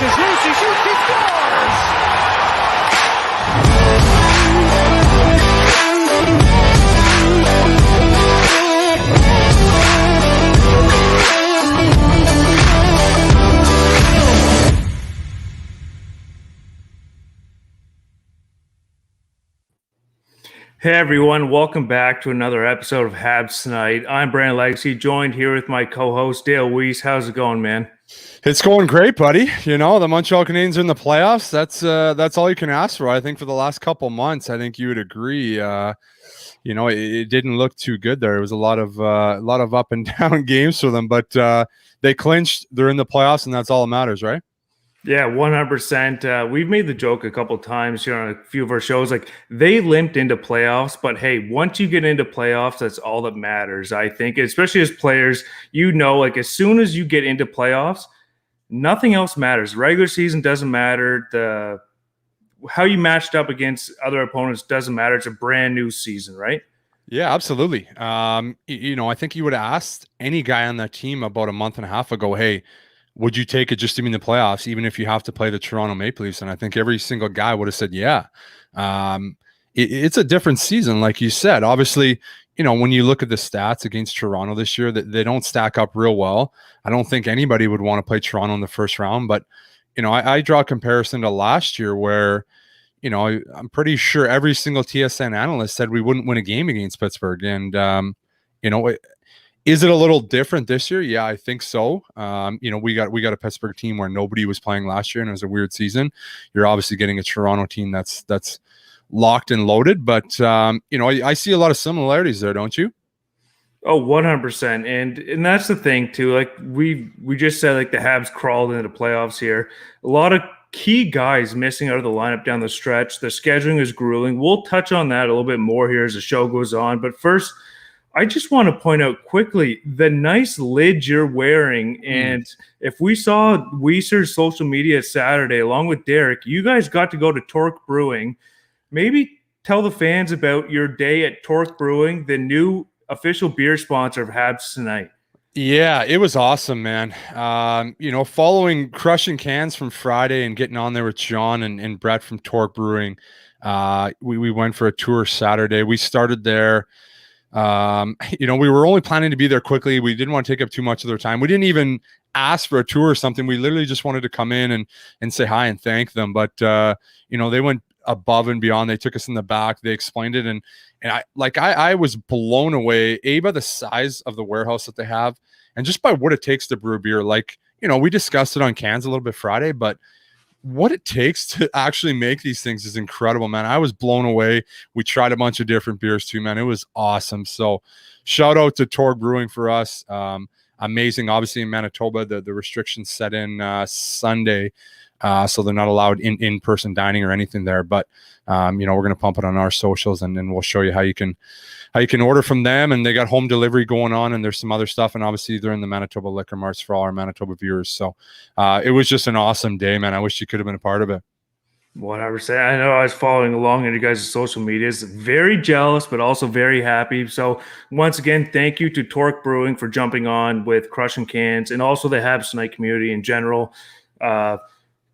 is loose, he shoots, he scores! Hey everyone, welcome back to another episode of Habs Tonight. I'm Brandon Legacy, joined here with my co-host Dale Weise. How's it going, man? It's going great, buddy. You know, the Montreal Canadiens are in the playoffs. That's all you can ask for. I think for the last couple months, I think you would agree. You know, it didn't look too good there. It was a lot of up and down games for them, but they clinched. They're in the playoffs, and that's all that matters, right? Yeah, 100%. We've made the joke a couple times here on a few of our shows. Like, they limped into playoffs, but hey, once you get into playoffs, that's all that matters, I think. Especially as players, you know, like as soon as you get into playoffs, nothing else matters. Regular season doesn't matter. How you matched up against other opponents doesn't matter. It's a brand new season, right? Yeah, absolutely. You know, I think you would have asked any guy on that team about a month and a half ago, hey, would you take it just to be in the playoffs, even if you have to play the Toronto Maple Leafs? And I think every single guy would have said, yeah. It's a different season, like you said. Obviously, you know, when you look at the stats against Toronto this year, they don't stack up real well. I don't think anybody would want to play Toronto in the first round. But, you know, I draw a comparison to last year where, you know, I'm pretty sure every single TSN analyst said we wouldn't win a game against Pittsburgh. And, you know, is it a little different this year? Yeah, I think so. You know, we got a Pittsburgh team where nobody was playing last year, and it was a weird season. You're obviously getting a Toronto team that's locked and loaded, but you know, I see a lot of similarities there, don't you? Oh, 100%. And that's the thing too. Like we just said, like the Habs crawled into the playoffs here. A lot of key guys missing out of the lineup down the stretch. The scheduling is grueling. We'll touch on that a little bit more here as the show goes on. But first, I just want to point out quickly the nice lid you're wearing. And if we saw Weiser's social media Saturday, along with Derek, you guys got to go to Torque Brewing. Maybe tell the fans about your day at Torque Brewing, the new official beer sponsor of Habs Tonight. Yeah, it was awesome, man. You know, following crushing cans from Friday and getting on there with John and Brett from Torque Brewing, we went for a tour Saturday. We started there. You know, we were only planning to be there quickly. We didn't want to take up too much of their time. We didn't even ask for a tour or something. We literally just wanted to come in and say hi and thank them. But you know, they went above and beyond. They took us in the back. They explained it, and I was blown away, by the size of the warehouse that they have, and just by what it takes to brew beer. Like, you know, we discussed it on cans a little bit Friday, but what it takes to actually make these things is incredible, man. I was blown away. We tried a bunch of different beers too, man. It was awesome. So shout out to Torque Brewing for us. Amazing. Obviously in Manitoba, the restrictions set in Sunday. So they're not allowed in-person dining or anything there. But, you know, we're going to pump it on our socials, and then we'll show you how you can order from them. And they got home delivery going on, and there's some other stuff. And obviously they're in the Manitoba Liquor Marts for all our Manitoba viewers. So it was just an awesome day, man. I wish you could have been a part of it. 100%. I know I was following along on you guys' social medias. Very jealous, but also very happy. So once again, thank you to Torque Brewing for jumping on with Crushing Cans, and also the Habs Tonight community in general.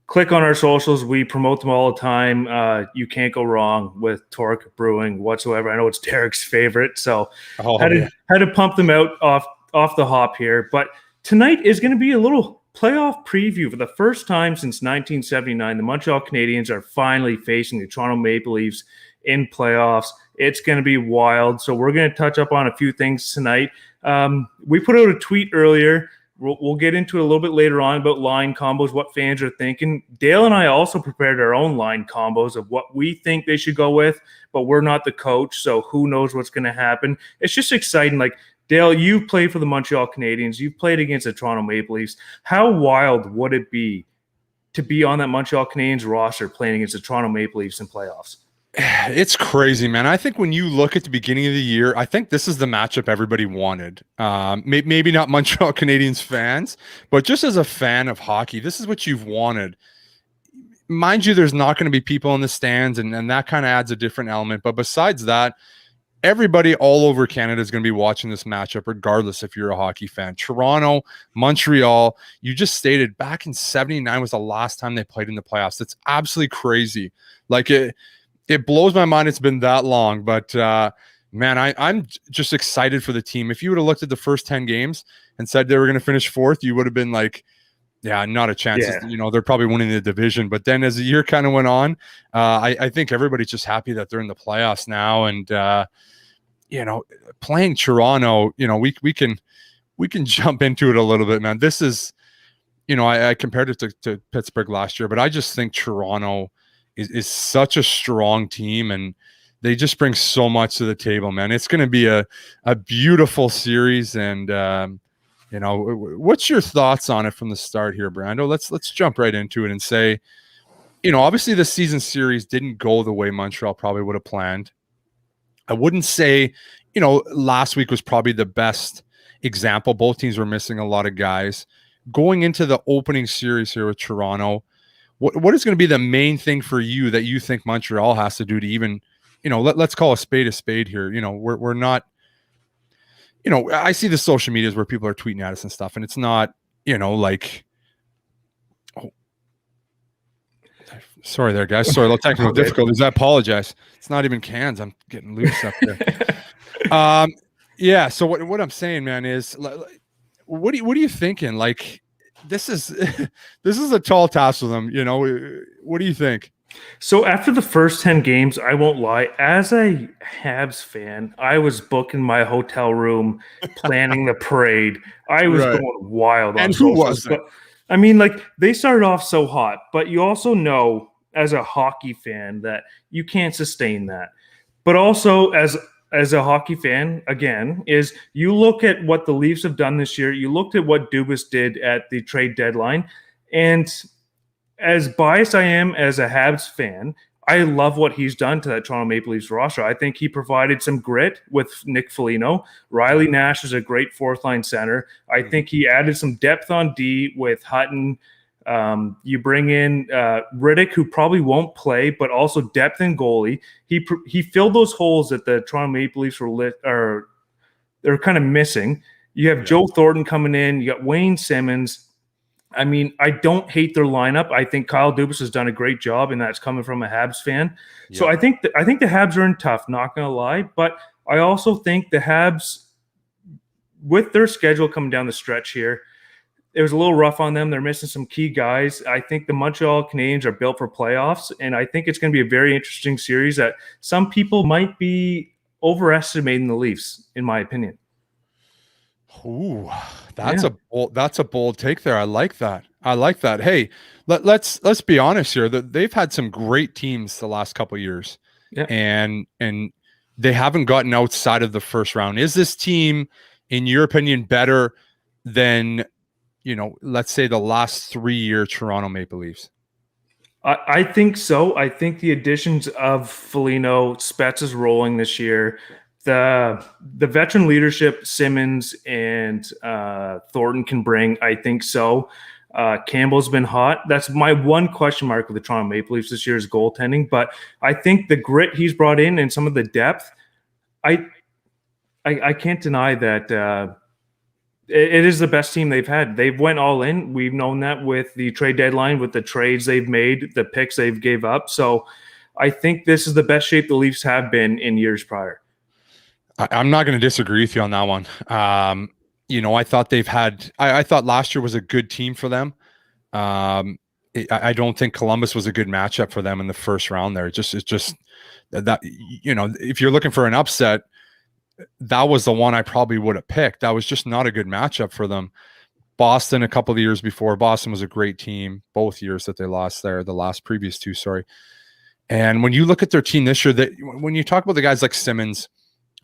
Click on our socials. We promote them all the time. You can't go wrong with Torque Brewing whatsoever. I know it's Derek's favorite, so had to pump them out off the hop here. But tonight is going to be a little playoff preview. For the first time since 1979, the Montreal Canadiens are finally facing the Toronto Maple Leafs in playoffs. It's going to be wild. So we're going to touch up on a few things tonight. We put out a tweet earlier. We'll get into it a little bit later on about line combos, what fans are thinking. Dale and I also prepared our own line combos of what we think they should go with, but we're not the coach, so who knows what's going to happen. It's just exciting. Like, Dale, you've played for the Montreal Canadiens. You've played against the Toronto Maple Leafs. How wild would it be to be on that Montreal Canadiens roster playing against the Toronto Maple Leafs in playoffs? It's crazy, man. I think when you look at the beginning of the year, I think this is the matchup everybody wanted. Maybe not Montreal Canadiens fans, but just as a fan of hockey, this is what you've wanted. Mind you, there's not going to be people in the stands, and that kind of adds a different element. But besides that, everybody all over Canada is going to be watching this matchup, regardless if you're a hockey fan. Toronto, Montreal, you just stated back in 79 was the last time they played in the playoffs. That's absolutely crazy. Like it blows my mind it's been that long, but man, I'm just excited for the team. If you would have looked at the first 10 games and said they were going to finish fourth, you would have been like, yeah, not a chance. Yeah. You know, they're probably winning the division. But then as the year kind of went on, I think everybody's just happy that they're in the playoffs now. And, you know, playing Toronto, you know, we can jump into it a little bit, man. This is, you know, I compared it to Pittsburgh last year, but I just think Toronto is such a strong team, and they just bring so much to the table, man. It's going to be a beautiful series. And, you know, what's your thoughts on it from the start here, Brando? Let's jump right into it and say, you know, obviously the season series didn't go the way Montreal probably would have planned. I wouldn't say, you know, last week was probably the best example. Both teams were missing a lot of guys. Going into the opening series here with Toronto, what is going to be the main thing for you that you think Montreal has to do to even, you know, let's call a spade here. You know, we're not, you know, I see the social medias where people are tweeting at us and stuff, and it's not, you know, like, oh, sorry there, guys. Sorry, a little technical difficulties. I apologize. It's not even cans. I'm getting loose up there. Yeah. So what I'm saying, man, is what are you thinking? Like, this is a tall task for them. You know, what do you think? So after the first 10 games, I won't lie, as a Habs fan, I was booking my hotel room, planning the parade. I was going wild on who socials. wasn't? But I mean, like, they started off so hot, but you also know as a hockey fan that you can't sustain that. But also as a hockey fan, again, is you look at what the Leafs have done this year. You looked at what Dubas did at the trade deadline, and as biased I am as a Habs fan, I love what he's done to that Toronto Maple Leafs roster. I think he provided some grit with Nick Foligno. Riley Nash is a great fourth-line center. I think he added some depth on D with Hutton. You bring in Riddick, who probably won't play, but also depth in goalie. He filled those holes that the Toronto Maple Leafs they're kind of missing. You have Joe Thornton coming in. You got Wayne Simmons. I mean, I don't hate their lineup. I think Kyle Dubas has done a great job, and that's coming from a Habs fan. Yeah. So I think the Habs are in tough, not going to lie. But I also think the Habs, with their schedule coming down the stretch here, it was a little rough on them. They're missing some key guys. I think the Montreal Canadiens are built for playoffs, and I think it's going to be a very interesting series that some people might be overestimating the Leafs, in my opinion. Ooh, that's a bold take there. I like that. Hey, let's be honest here. They've had some great teams the last couple of years, and they haven't gotten outside of the first round. Is this team, in your opinion, better than, you know, let's say the last 3-year Toronto Maple Leafs? I think so. I think the additions of Foligno, Spets is rolling this year. The veteran leadership Simmons and Thornton can bring, I think so. Campbell's been hot. That's my one question mark with the Toronto Maple Leafs this year is goaltending. But I think the grit he's brought in and some of the depth, I can't deny that it is the best team they've had. They've went all in. We've known that with the trade deadline, with the trades they've made, the picks they've gave up. So I think this is the best shape the Leafs have been in years prior. I'm not going to disagree with you on that one. You know, I thought I thought last year was a good team for them. I don't think Columbus was a good matchup for them in the first round there. It's just that, you know, if you're looking for an upset, that was the one I probably would have picked. That was just not a good matchup for them. Boston, a couple of years before, Boston was a great team, both years that they lost there, the previous two, sorry. And when you look at their team this year, that when you talk about the guys like Simmons,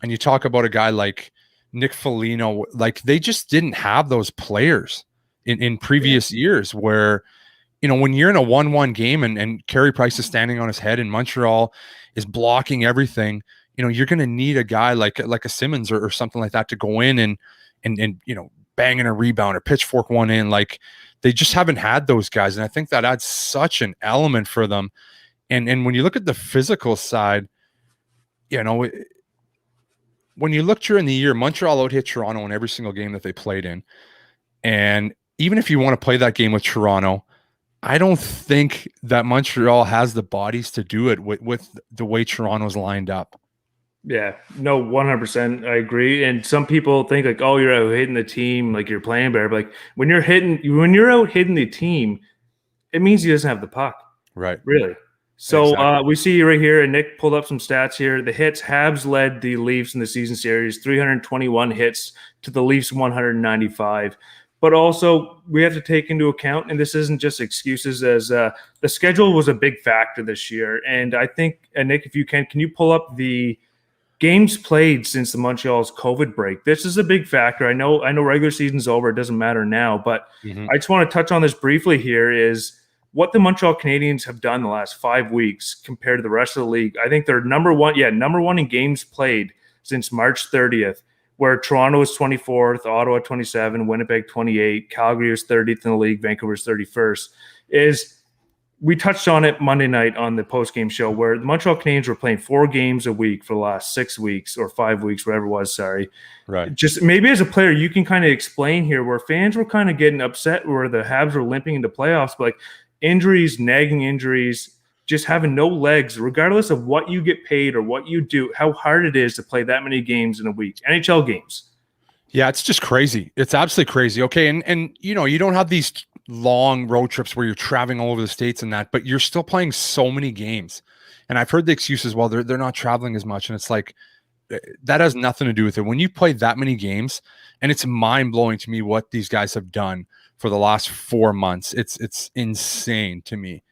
and you talk about a guy like Nick Foligno, like they just didn't have those players in previous years where, you know, when you're in a 1-1 game and Carey Price is standing on his head and Montreal is blocking everything, you know, you're going to need a guy like a Simmons or something like that to go in and you know, banging a rebound or pitchfork one in. Like, they just haven't had those guys. And I think that adds such an element for them. And when you look at the physical side, you know, when you look during the year, Montreal out hit Toronto in every single game that they played in. And even if you want to play that game with Toronto, I don't think that Montreal has the bodies to do it with the way Toronto's lined up. Yeah, no, 100%. I agree. And some people think like, oh, you're out hitting the team, like you're playing better. But like when you're out hitting the team, it means he doesn't have the puck. Right. Really. So Exactly. we see right here, and Nick pulled up some stats here. The hits, Habs led the Leafs in the season series, 321 hits to the Leafs 195. But also, we have to take into account, and this isn't just excuses, as the schedule was a big factor this year. And I think, Nick, if you can you pull up the games played since the Montreal's COVID break? This is a big factor. I know regular season's over. It doesn't matter now. But I just want to touch on this briefly here is what the Montreal Canadiens have done the last 5 weeks compared to the rest of the league. I think they're number one in games played since March 30th, where Toronto is 24th, Ottawa 27, Winnipeg 28, Calgary is 30th in the league, Vancouver is 31st. We touched on it Monday night on the post-game show where the Montreal Canadiens were playing 4 games a week for the last 6 weeks or 5 weeks, whatever it was, sorry. Right. Just maybe as a player, you can kind of explain here where fans were kind of getting upset where the Habs were limping into playoffs, but like injuries, nagging injuries, just having no legs, regardless of what you get paid or what you do, how hard it is to play that many games in a week, NHL games. Yeah, it's just crazy. It's absolutely crazy. Okay, and you know, you don't have these long road trips where you're traveling all over the states and that, but you're still playing so many games. And I've heard the excuses, well, they're not traveling as much, and it's like that has nothing to do with it. When you play that many games, and it's mind-blowing to me what these guys have done for the last 4 months. It's insane to me.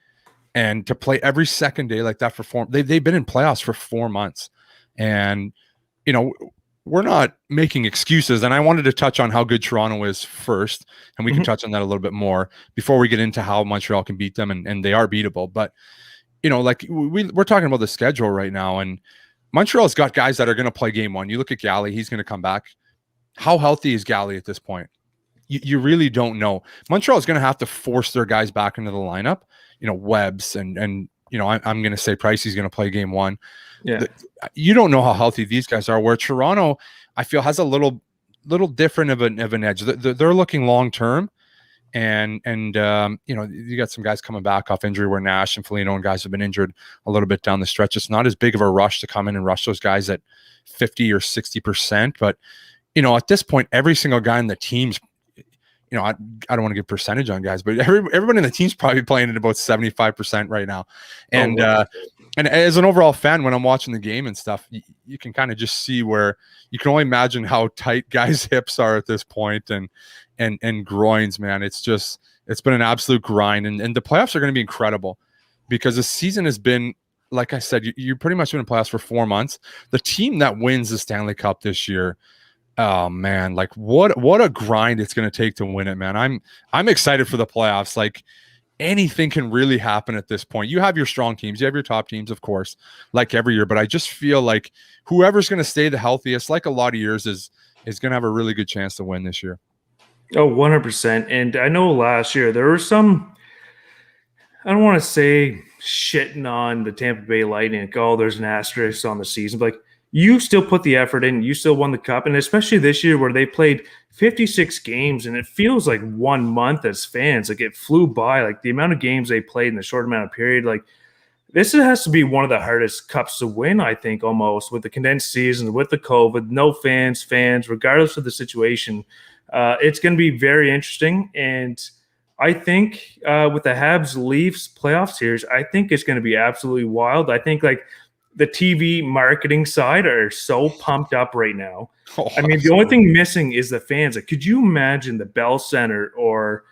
And to play every second day like that for they've been in playoffs for 4 months. And you know, we're not making excuses. And I wanted to touch on how good Toronto is first, and we can touch on that a little bit more before we get into how Montreal can beat them, and they are beatable. But you know, like we're talking about the schedule right now, and Montreal's got guys that are going to play game one. You look at Gallagher, he's going to come back. How healthy is Gallagher at this point? You really don't know. Montreal is going to have to force their guys back into the lineup. You know, Webbs and you know, I'm going to say Pricey's going to play game one. Yeah. You don't know how healthy these guys are. Where Toronto, I feel, has a little different of an edge. They're looking long term, and you know, you got some guys coming back off injury where Nash and Foligno and guys have been injured a little bit down the stretch. It's not as big of a rush to come in and rush those guys at 50 or 60%. But you know, at this point, every single guy in the team's, you know, I don't want to give percentage on guys, but everybody in the team's probably playing at about 75% right now. And and as an overall fan, when I'm watching the game and stuff, you can kind of just see where you can only imagine how tight guys' hips are at this point, and groins, man. It's been an absolute grind, and the playoffs are going to be incredible because the season has been, like I said, you're pretty much been in playoffs for 4 months. The team that wins the Stanley Cup this year, oh man, like what a grind it's going to take to win it, man. I'm excited for the playoffs. Like anything can really happen at this point. You have your strong teams, you have your top teams, of course, like every year, but I just feel like whoever's going to stay the healthiest, like a lot of years, is going to have a really good chance to win this year. Oh, 100%. And I know last year there were some, I don't want to say shitting on the Tampa Bay Lightning, like, oh, there's an asterisk on the season, but like, you still put the effort in. You still won the cup. And especially this year where they played 56 games and it feels like 1 month as fans. Like it flew by. Like the amount of games they played in the short amount of period. Like this has to be one of the hardest cups to win, I think, almost with the condensed season, with the COVID, no fans, regardless of the situation. It's going to be very interesting. And I think with the Habs Leafs playoff series, I think it's going to be absolutely wild. I think like the TV marketing side are so pumped up right now. Oh, I mean, the only thing missing is the fans. Like, could you imagine the Bell Center or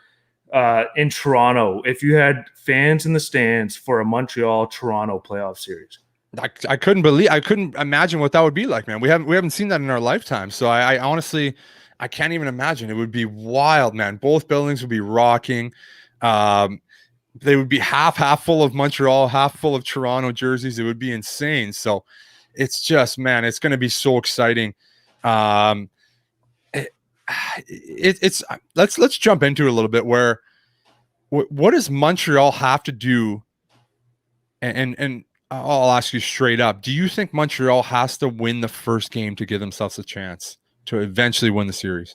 in Toronto if you had fans in the stands for a Montreal-Toronto playoff series? I couldn't imagine what that would be like, man. We haven't seen that in our lifetime. So I honestly, I can't even imagine. It would be wild, man. Both buildings would be rocking. They would be half full of Montreal, half full of Toronto jerseys. It would be insane. So it's just, man, it's going to be so exciting. Let's jump into it a little bit. What does Montreal have to do? And I'll ask you straight up. Do you think Montreal has to win the first game to give themselves a chance to eventually win the series?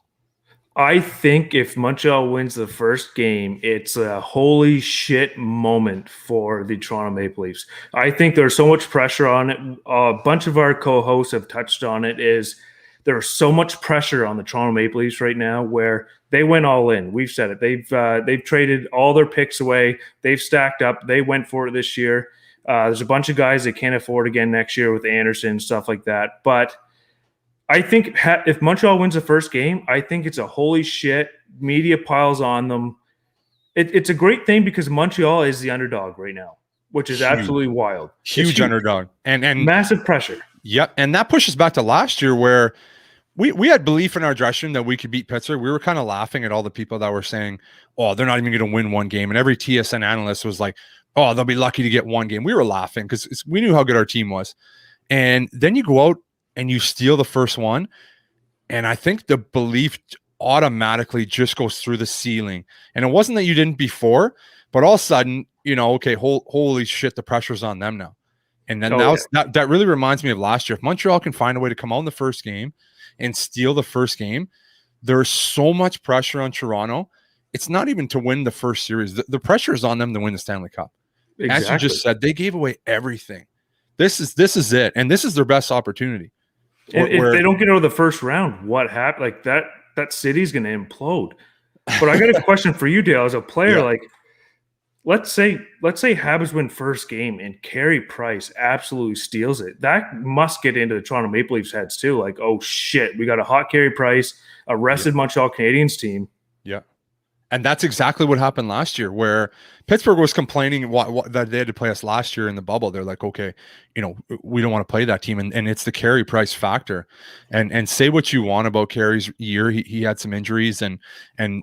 I think if Montreal wins the first game, it's a holy shit moment for the Toronto Maple Leafs. I think there's so much pressure on it. A bunch of our co-hosts have touched on it. Is there's so much pressure on the Toronto Maple Leafs right now where they went all in. We've said it. They've traded all their picks away. They've stacked up. They went for it this year. There's a bunch of guys they can't afford again next year with Anderson, stuff like that. But I think if Montreal wins the first game, I think it's a holy shit. Media piles on them. It's a great thing because Montreal is the underdog right now, which is absolutely wild. Huge underdog. And massive pressure. Yep. And that pushes back to last year where we had belief in our dressing room that we could beat Pittsburgh. We were kind of laughing at all the people that were saying, oh, they're not even going to win one game. And every TSN analyst was like, oh, they'll be lucky to get one game. We were laughing because we knew how good our team was. And then you go out and you steal the first one. And I think the belief automatically just goes through the ceiling. And it wasn't that you didn't before, but all of a sudden, okay, holy shit, the pressure's on them now. And then that really reminds me of last year. If Montreal can find a way to come out in the first game and steal the first game, there's so much pressure on Toronto. It's not even to win the first series. The pressure is on them to win the Stanley Cup. Exactly. As you just said, they gave away everything. This is it. And this is their best opportunity. If they don't get out of the first round, what happened? Like that city's going to implode. But I got a question for you, Dale, as a player. Yeah. Like, let's say Habs win first game and Carey Price absolutely steals it. That must get into the Toronto Maple Leafs heads too. Like, oh shit, we got a hot Carey Price, a rested Montreal Canadiens team. Yeah. And that's exactly what happened last year, where Pittsburgh was complaining that they had to play us last year in the bubble. They're like, okay, we don't want to play that team. And it's the Carey Price factor. And say what you want about Carey's year. He had some injuries and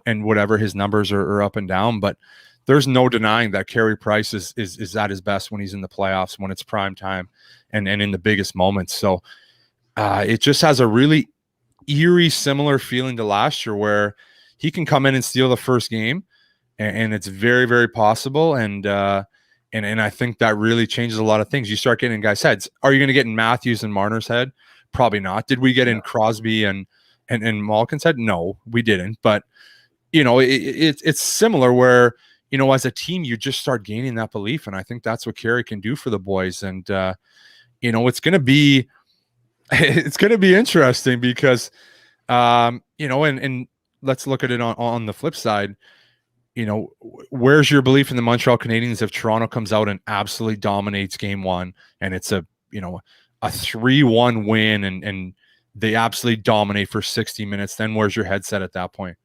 whatever, his numbers are up and down. But there's no denying that Carey Price is at his best when he's in the playoffs, when it's prime time and in the biggest moments. So it just has a really eerie, similar feeling to last year where he can come in and steal the first game, and it's very, very possible. And I think that really changes a lot of things. You start getting in guys' heads. Are you going to get in Matthews and Marner's head? Probably not. Did we get in Crosby and Malkin's head? No, we didn't. But it's similar where as a team you just start gaining that belief, and I think that's what Carey can do for the boys. And it's going to be interesting because and let's look at it on the flip side. Where's your belief in the Montreal Canadiens if Toronto comes out and absolutely dominates game one and it's a 3-1 win and they absolutely dominate for 60 minutes? Then where's your headset at that point?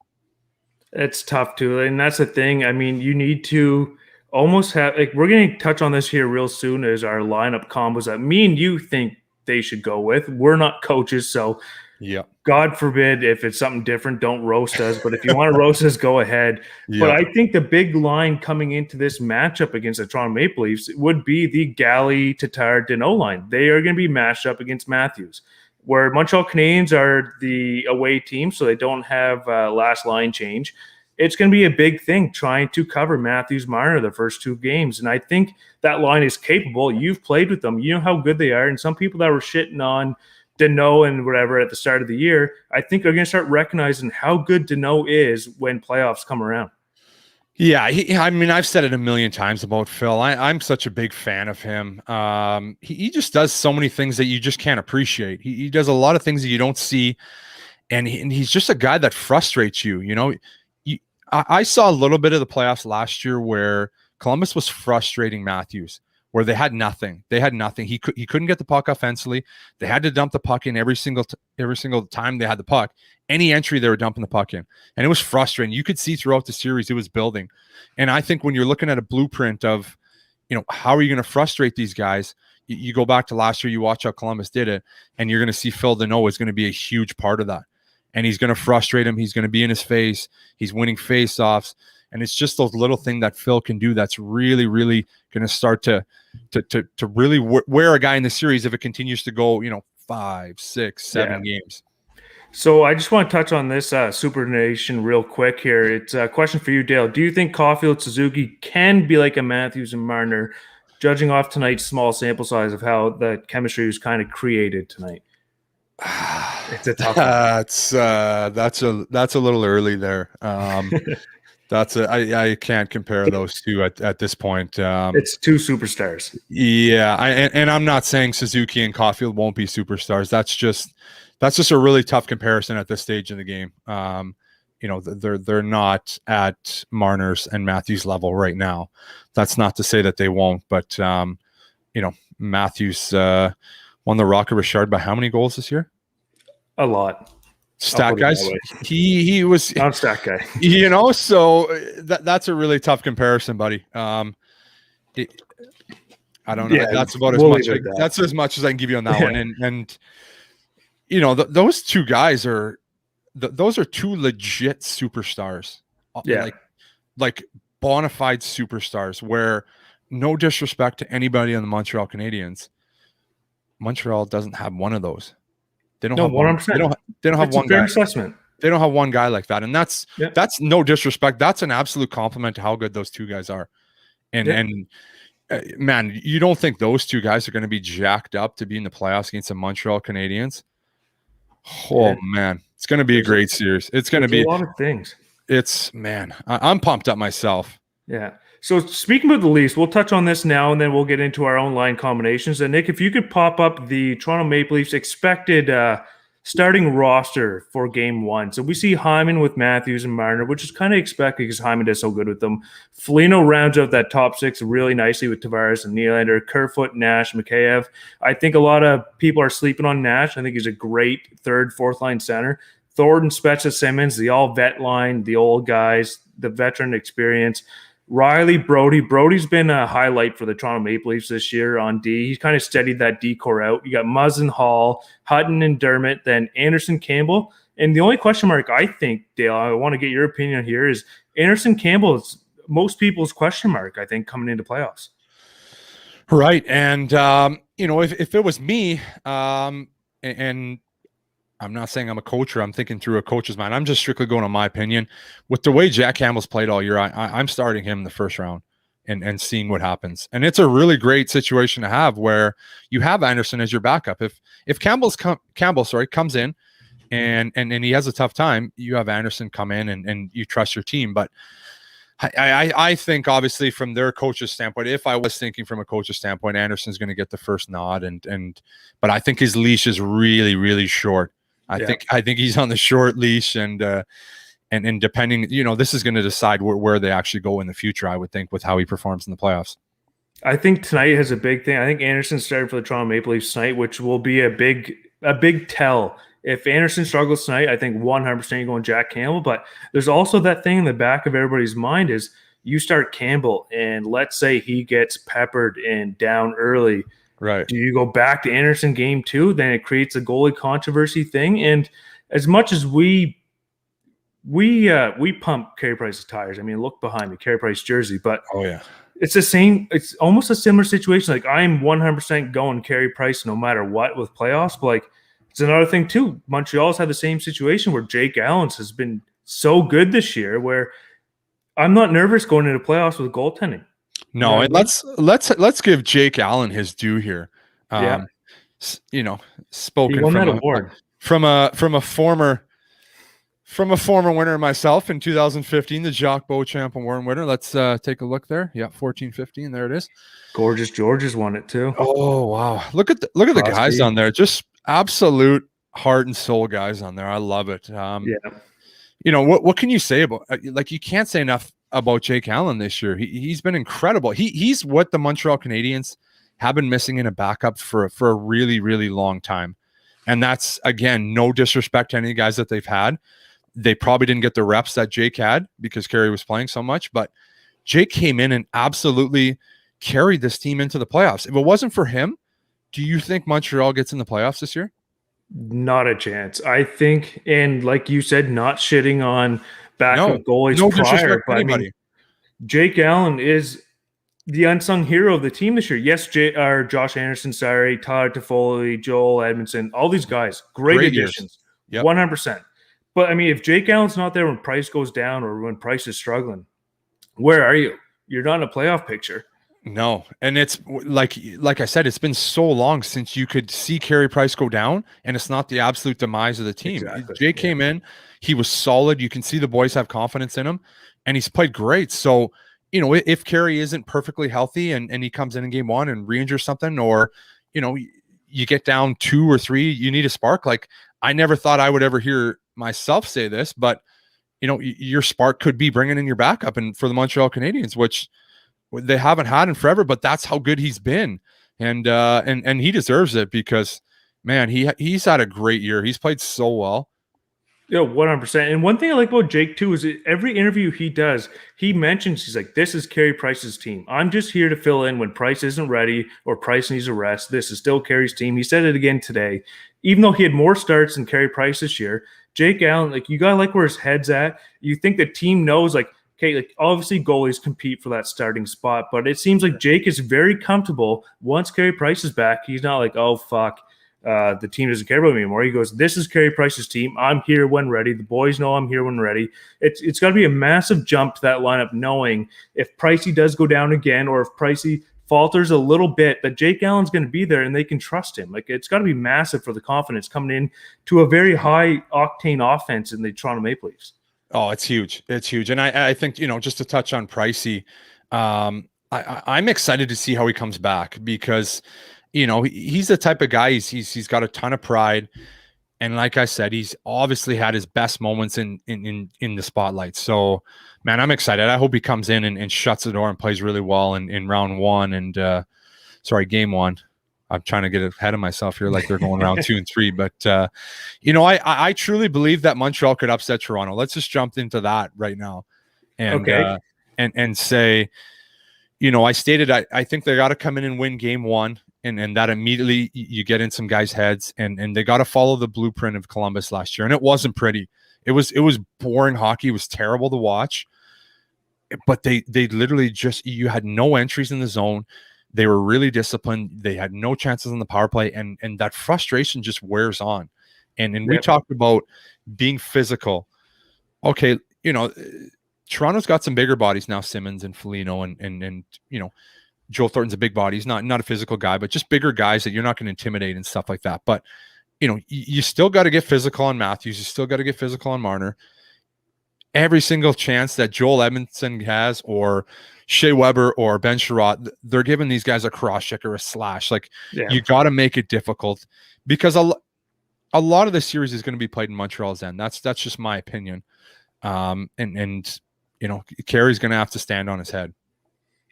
It's tough too. And that's the thing. I mean, you need to almost have, like, we're going to touch on this here real soon as our lineup combos that me and you think they should go with. We're not coaches, so yeah. God forbid if it's something different, don't roast us. But if you want to roast us, go ahead. Yeah. But I think the big line coming into this matchup against the Toronto Maple Leafs would be the Galley, Tatar, Deneau line. They are going to be matched up against Matthews, where Montreal Canadiens are the away team, so they don't have last line change. It's going to be a big thing trying to cover Matthews Marner the first two games. And I think that line is capable. You've played with them. You know how good they are. And some people that were shitting on Deneau and whatever at the start of the year, I think they're going to start recognizing how good Deneau is when playoffs come around. Yeah, I've said it a million times about Phil. I'm such a big fan of him. He just does so many things that you just can't appreciate. He does a lot of things that you don't see, and he's just a guy that frustrates you. I saw a little bit of the playoffs last year where Columbus was frustrating Matthews, where they had nothing. He couldn't get the puck offensively. They had to dump the puck in every single time they had the puck. Any entry, they were dumping the puck in. And it was frustrating. You could see throughout the series it was building. And I think when you're looking at a blueprint of, how are you going to frustrate these guys? You go back to last year, you watch how Columbus did it, and you're going to see Phil Deneau is going to be a huge part of that. And he's going to frustrate him. He's going to be in his face. He's winning face-offs. And it's just those little things that Phil can do that's really, really going to start to really wear a guy in the series if it continues to go, 5, 6, 7 games. So I just want to touch on this Super Nation real quick here. It's a question for you, Dale. Do you think Caulfield Suzuki can be like a Matthews and Marner judging off tonight's small sample size of how the chemistry was kind of created tonight? It's a tough one. That's a little early there. I can't compare those two at this point. It's two superstars. Yeah, and I'm not saying Suzuki and Caulfield won't be superstars. That's just a really tough comparison at this stage in the game. They're not at Marner's and Matthews level right now. That's not to say that they won't, but Matthews won the Rocket Richard by how many goals this year? A lot. Stat guys. He was not a stat guy. So that's a really tough comparison, buddy. I don't know. Yeah, that's about as much. That's as much as I can give you on that one. And those two guys are those are two legit superstars. Yeah, like bona fide superstars. Where, no disrespect to anybody on the Montreal Canadiens, Montreal doesn't have one of those. They don't have 100%. They don't have one guy. Assessment. They don't have one guy like that, and that's no disrespect. That's an absolute compliment to how good those two guys are. And man, you don't think those two guys are going to be jacked up to be in the playoffs against the Montreal Canadiens? Oh man, it's going to be a great series. It's going to be a lot of things. I'm pumped up myself. Yeah. So speaking about the Leafs, we'll touch on this now, and then we'll get into our own line combinations. And Nick, if you could pop up the Toronto Maple Leafs expected starting roster for Game 1. So we see Hyman with Matthews and Marner, which is kind of expected because Hyman does so good with them. Foligno rounds out that top six really nicely with Tavares and Nylander, Kerfoot, Nash, Mikheyev. I think a lot of people are sleeping on Nash. I think he's a great third, fourth line center. Thornton, Spezza, Simmons, the all-vet line, the old guys, the veteran experience. Riley, Brody. Brody's been a highlight for the Toronto Maple Leafs this year on D. He's kind of steadied that D core out. You got Muzzin, Hall, Hutton, and Dermott, then Anderson, Campbell. And the only question mark, I think, Dale, I want to get your opinion here, is Anderson Campbell is most people's question mark, I think, coming into playoffs. Right. And, if it was me, and I'm not saying I'm a coach or I'm thinking through a coach's mind. I'm just strictly going on my opinion. With the way Jack Campbell's played all year, I'm starting him in the first round and seeing what happens. And it's a really great situation to have where you have Anderson as your backup. If Campbell comes in and he has a tough time, you have Anderson come in and you trust your team. But I think obviously from their coach's standpoint, if I was thinking from a coach's standpoint, Anderson's going to get the first nod but I think his leash is really, really short. I think he's on the short leash, and depending, this is going to decide where they actually go in the future, I would think, with how he performs in the playoffs. I think tonight has a big thing. I think Anderson started for the Toronto Maple Leafs tonight, which will be a big tell. If Anderson struggles tonight, I think 100% you're going Jack Campbell. But there's also that thing in the back of everybody's mind is you start Campbell, and let's say he gets peppered and down early. Right. Do you go back to Anderson Game 2? Then it creates a goalie controversy thing. And as much as we pump Carey Price's tires, I mean, look behind me, Carey Price jersey. But it's the same. It's almost a similar situation. Like, I'm 100% going Carey Price no matter what with playoffs. But it's another thing too. Montreal's had the same situation where Jake Allen has been so good this year, where I'm not nervous going into playoffs with goaltending. No, and let's give Jake Allen his due here. Spoken he won that award from a former winner myself in 2015, the Jacques Beauchamp Award winner. Let's take a look there. Yeah, 14-15. There it is. Gorgeous Georges won it too. Oh wow! Look at the guys on there. Just absolute heart and soul guys on there. I love it. What can you say about you can't say enough about Jake Allen this year. He's been incredible. He's what the Montreal Canadiens have been missing in a backup for a really, really long time. And that's, again, no disrespect to any guys that they've had. They probably didn't get the reps that Jake had because Carey was playing so much, but Jake came in and absolutely carried this team into the playoffs. If it wasn't for him, do you think Montreal gets in the playoffs this year? Not a chance. I think, and like you said, not shitting on backup goalies prior, but I mean, Jake Allen is the unsung hero of the team this year. Yes, Josh Anderson, Tyler Toffoli, Joel Edmondson, all these guys, great additions, 100%. But I mean, if Jake Allen's not there when Price goes down or when Price is struggling, where are you? You're not in a playoff picture. No, and it's like I said, it's been so long since you could see Carey Price go down, and it's not the absolute demise of the team. Exactly. Jay Yeah. came in, he was solid. You can see the boys have confidence in him, and he's played great. So, if Carey isn't perfectly healthy and he comes in game one and re-injures something, or you get down 2 or 3, you need a spark. Like, I never thought I would ever hear myself say this, but your spark could be bringing in your backup, and for the Montreal Canadiens, which they haven't had in forever, but that's how good he's been. And he deserves it because, man, he's had a great year. He's played so well. Yeah, 100%. And one thing I like about Jake too is that every interview he does, he mentions he's like, "This is Carey Price's team. I'm just here to fill in when Price isn't ready or Price needs a rest. This is still Carey's team." He said it again today. Even though he had more starts than Carey Price this year, Jake Allen, like, you gotta like where his head's at. You think the team knows, like, okay, like, obviously goalies compete for that starting spot, but it seems like Jake is very comfortable once Carey Price is back. He's not like, "Oh fuck, the team doesn't care about me anymore." He goes, "This is Carey Price's team. I'm here when ready. The boys know I'm here when ready." It's got to be a massive jump to that lineup, knowing if Pricey does go down again, or if Pricey falters a little bit, that Jake Allen's going to be there and they can trust him. Like, it's got to be massive for the confidence coming in to a very high octane offense in the Toronto Maple Leafs. Oh, it's huge. It's huge. And I think, just to touch on Pricey, I'm excited to see how he comes back because, he's the type of guy, he's got a ton of pride. And like I said, he's obviously had his best moments in the spotlight. So, man, I'm excited. I hope he comes in and shuts the door and plays really well in round one game one. I'm trying to get ahead of myself here, like they're going round 2 and 3. But, I truly believe that Montreal could upset Toronto. Let's just jump into that right now. And, Okay. and say, I stated, I think they got to come in and win game one. And that immediately you get in some guys' heads, and they got to follow the blueprint of Columbus last year. And it wasn't pretty. It was boring hockey. It was terrible to watch. But they literally you had no entries in the zone. They were really disciplined. They had no chances on the power play, and that frustration just wears on. And we talked about being physical. Okay, Toronto's got some bigger bodies now, Simmons and Foligno, and Joel Thornton's a big body. He's not a physical guy, but just bigger guys that you're not going to intimidate and stuff like that. But, you still got to get physical on Matthews. You still got to get physical on Marner. Every single chance that Joel Edmondson has, or Shea Weber or Ben Sherratt, they're giving these guys a cross check or a slash. Like, you got to make it difficult because a lot of the series is going to be played in Montreal's end. That's just my opinion. And Carey's going to have to stand on his head.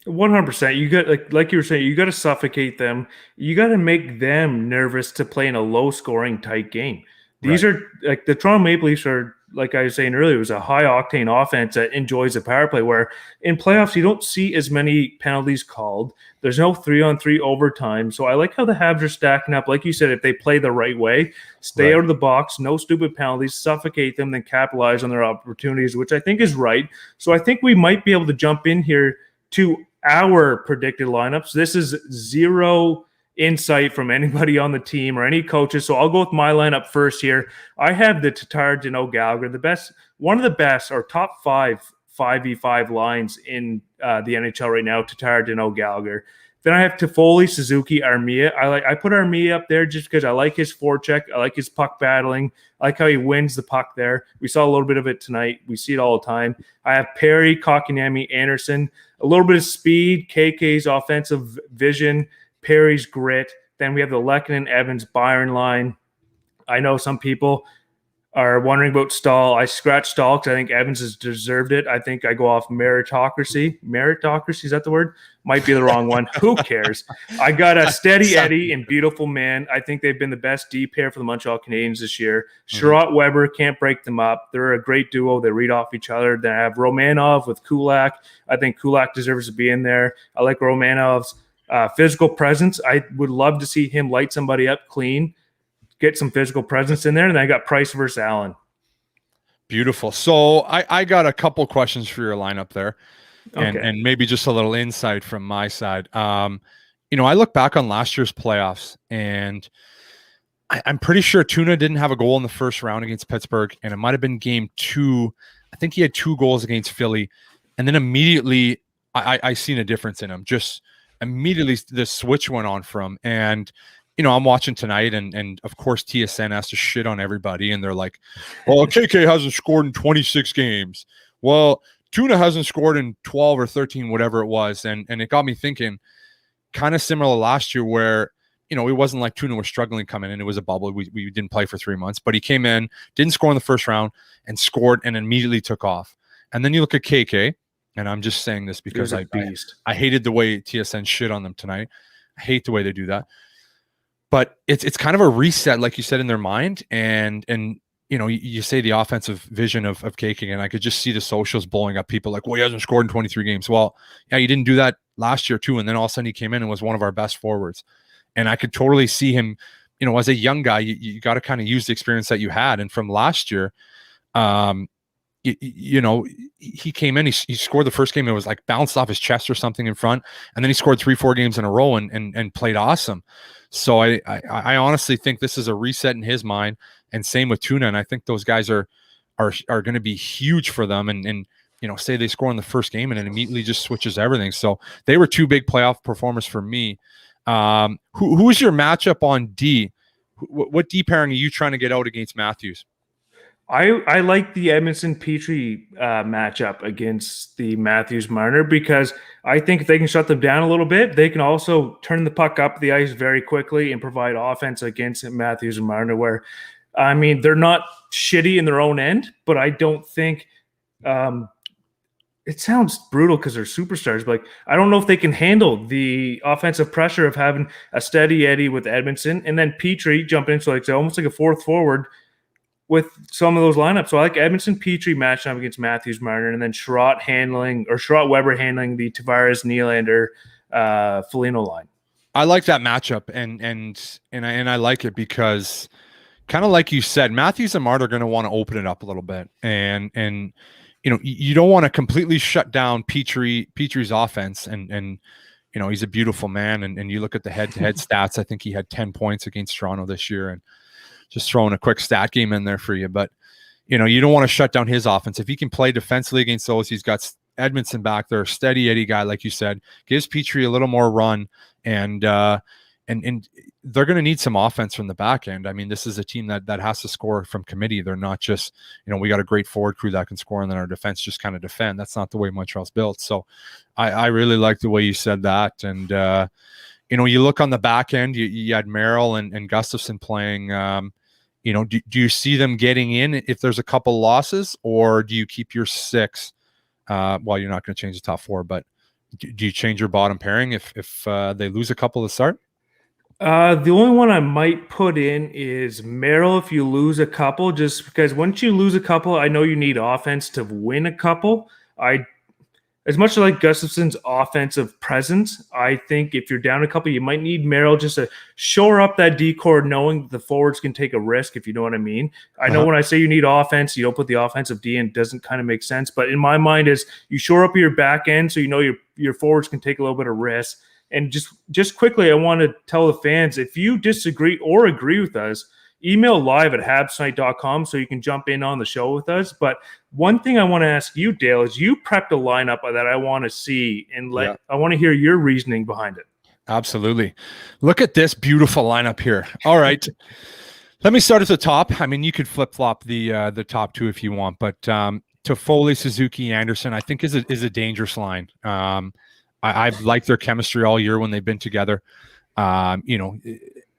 100%. You got, like you were saying, you got to suffocate them. You got to make them nervous to play in a low-scoring, tight game. These are, like, the Toronto Maple Leafs are, like I was saying earlier, it was a high-octane offense that enjoys the power play, where in playoffs you don't see as many penalties called. There's no 3-on-3 overtime. So I like how the Habs are stacking up. Like you said, if they play the right way, stay out of the box, no stupid penalties, suffocate them, then capitalize on their opportunities, which I think is right. So I think we might be able to jump in here to our predicted lineups. This is zero insight from anybody on the team or any coaches. So I'll go with my lineup first here. I have the Tatar, Danault, Gallagher, one of the best, or top 5v5 lines in the NHL right now. Tatar, Danault, Gallagher. Then I have Toffoli, Suzuki, Armia. I put Armia up there just because I like his forecheck. I like his puck battling. I like how he wins the puck there. We saw a little bit of it tonight. We see it all the time. I have Perry, Kotkaniemi, Anderson. A little bit of speed, KK's offensive vision, Perry's grit. Then we have the Lehkonen, Evans, Byron line. I know some people are wondering about Stahl. I scratched Stahl because I think Evans has deserved it. I think I go off meritocracy. Meritocracy, is that the word? Might be the wrong one. Who cares? I got a Steady Eddie and Beautiful Man. I think they've been the best D pair for the Montreal Canadiens this year. Sherratt, Weber, can't break them up. They're a great duo. They read off each other. Then I have Romanov with Kulak. I think Kulak deserves to be in there. I like Romanov's physical presence. I would love to see him light somebody up clean, get some physical presence in there. And then I got Price versus Allen. Beautiful. So I got a couple questions for your lineup there, and maybe just a little insight from my side. I look back on last year's playoffs, and I'm pretty sure Tuna didn't have a goal in the first round against Pittsburgh, and it might have been game 2. I think he had 2 goals against Philly, and then immediately I seen a difference in him. Just immediately the switch went on from. And I'm watching tonight, and of course TSN has to shit on everybody, and they're like, well, KK hasn't scored in 26 games. Well, Tuna hasn't scored in 12 or 13, whatever it was. And it got me thinking, kind of similar last year where, it wasn't like Tuna was struggling coming in. It was a bubble. We didn't play for 3 months, but he came in, didn't score in the first round, and scored and immediately took off. And then you look at KK, and I'm just saying this because I hated the way TSN shit on them tonight. I hate the way they do that. But it's kind of a reset, like you said, in their mind. And you say the offensive vision of KK, and I could just see the socials blowing up. People like, well, he hasn't scored in 23 games. Well, yeah, you didn't do that last year too. And then all of a sudden he came in and was one of our best forwards. And I could totally see him, as a young guy, you got to kind of use the experience that you had. And from last year, he came in, he scored the first game. It was like bounced off his chest or something in front. And then he scored 3-4 games in a row and played awesome. So I honestly think this is a reset in his mind, and same with Tuna. And I think those guys are going to be huge for them. And say they score in the first game and it immediately just switches everything. So they were two big playoff performers for me. Who's your matchup on D? What D pairing are you trying to get out against Matthews? I like the Edmondson Petrie matchup against the Matthews Marner, because I think if they can shut them down a little bit, they can also turn the puck up the ice very quickly and provide offense against Matthews and Marner, where, I mean, they're not shitty in their own end, but I don't think it sounds brutal because they're superstars, but I don't know if they can handle the offensive pressure of having a steady Eddie with Edmondson and then Petrie jump in, so almost like a fourth forward with some of those lineups. So I like Edmondson Petrie matching up against Matthews Marner, and then Schrott Weber handling the Tavares Nylander Foligno line. I like that matchup, and I like it because, kind of like you said, Matthews and Marner are going to want to open it up a little bit, and you don't want to completely shut down Petrie's offense, and he's a beautiful man, and you look at the head-to-head stats. I think he had 10 points against Toronto this year, and just throwing a quick stat game in there for you. But, you don't want to shut down his offense. If he can play defensively against those, he's got Edmondson back there, a steady Eddie guy, like you said, gives Petrie a little more run, and they're going to need some offense from the back end. I mean, this is a team that has to score from committee. They're not just, we got a great forward crew that can score, and then our defense just kind of defend. That's not the way Montreal's built. So I really like the way you said that. And, you look on the back end, you had Merrill and Gustafson playing. Do you see them getting in if there's a couple losses, or do you keep your 6? Well, you're not going to change the top 4, but do you change your bottom pairing if they lose a couple to start? The only one I might put in is Merrill if you lose a couple, just because once you lose a couple, I know you need offense to win a couple. As much as like Gustafson's offensive presence, I think if you're down a couple, you might need Merrill just to shore up that D-core, knowing that the forwards can take a risk, if you know what I mean. I know when I say you need offense, you don't put the offensive D in, doesn't kind of make sense. But in my mind is you shore up your back end so your forwards can take a little bit of risk. And just quickly, I want to tell the fans, if you disagree or agree with us, email live@habsnight.com so you can jump in on the show with us. But one thing I want to ask you, Dale, is you prepped a lineup that I want to see, and I want to hear your reasoning behind it. Absolutely. Look at this beautiful lineup here. All right. Let me start at the top. I mean, you could flip-flop the top 2 if you want, but Toffoli, Suzuki, Anderson, I think is a dangerous line. I've liked their chemistry all year when they've been together.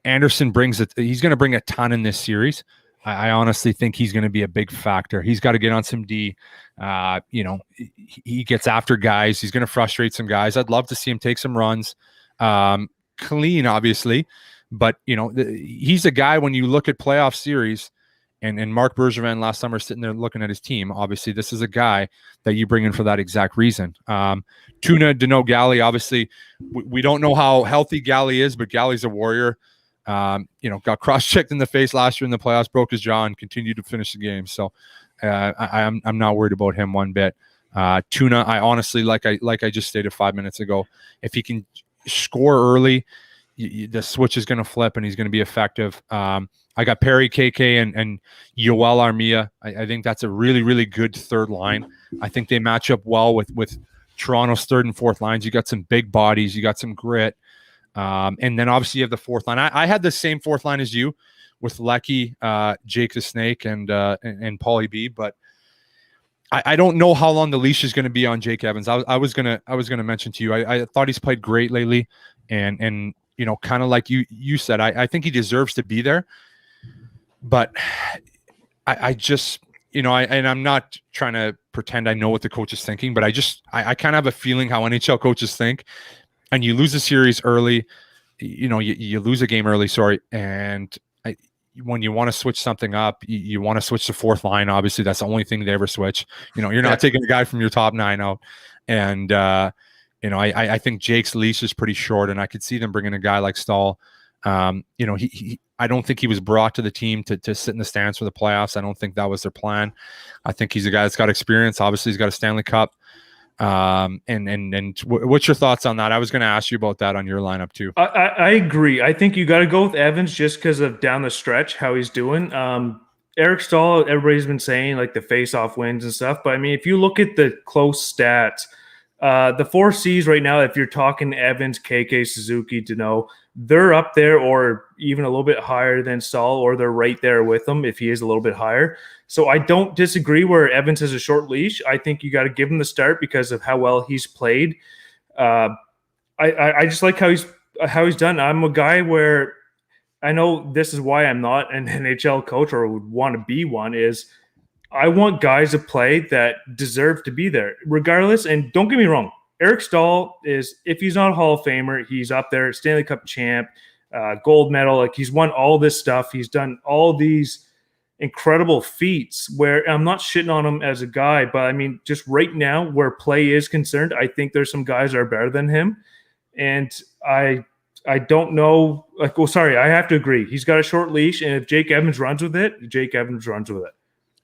Anderson brings it. He's going to bring a ton in this series. I honestly think he's going to be a big factor. He's got to get on some D. He gets after guys. He's going to frustrate some guys. I'd love to see him take some runs. Clean, obviously, but he's a guy when you look at playoff series. And Marc Bergevin last summer sitting there looking at his team. Obviously, this is a guy that you bring in for that exact reason. Tuna, Danault, Galley. Obviously, we don't know how healthy Galley is, but Galley's a warrior. Got cross-checked in the face last year in the playoffs, broke his jaw, and continued to finish the game. So I'm not worried about him one bit. Tuna, I honestly, like I just stated 5 minutes ago, if he can score early, the switch is going to flip and he's going to be effective. I got Perry, KK, and Yoel Armia. I think that's a really, really good third line. I think they match up well with Toronto's third and fourth lines. You got some big bodies. You got some grit. And then obviously you have the fourth line. I had the same fourth line as you with Lecky, Jake the Snake, and Paulie B. But I don't know how long the leash is going to be on Jake Evans. I was gonna mention to you. I thought he's played great lately, and you know, kind of like you said, I think he deserves to be there. But I just, you know, and I'm not trying to pretend I know what the coach is thinking, but I kind of have a feeling how NHL coaches think. And you lose a series early, you know, you lose a game early, sorry, and when you want to switch something up, you want to switch the fourth line. Obviously, that's the only thing they ever switch. You know, you're not taking a guy from your top 9 out. And, you know, I think Jake's leash is pretty short, and I could see them bringing a guy like Stahl. You know, I don't think he was brought to the team to sit in the stands for the playoffs. I don't think that was their plan. I think he's a guy that's got experience. Obviously, he's got a Stanley Cup. And what's your thoughts on that? I was going to ask you about that on your lineup too. I agree. I think you got to go with Evans just because of down the stretch how he's doing. Eric Stahl, everybody's been saying like the face-off wins and stuff, but I mean, if you look at the close stats, the 4 C's right now, if you're talking Evans, KK, Suzuki, Deneau, they're up there or even a little bit higher than Stahl, or they're right there with him if he is a little bit higher. So I don't disagree where Evans has a short leash. I think you got to give him the start because of how well he's played. I just like how he's done. I'm a guy where I know this is why I'm not an NHL coach or would want to be one, is I want guys to play that deserve to be there regardless. And don't get me wrong, Eric Stahl is, if he's not a Hall of Famer, he's up there, Stanley Cup champ, gold medal. Like, he's won all this stuff. He's done all these incredible feats where I'm not shitting on him as a guy, but I mean, just right now where play is concerned, I think there's some guys that are better than him. And I don't know. Like, well, sorry, I have to agree. He's got a short leash, and if Jake Evans runs with it, Jake Evans runs with it.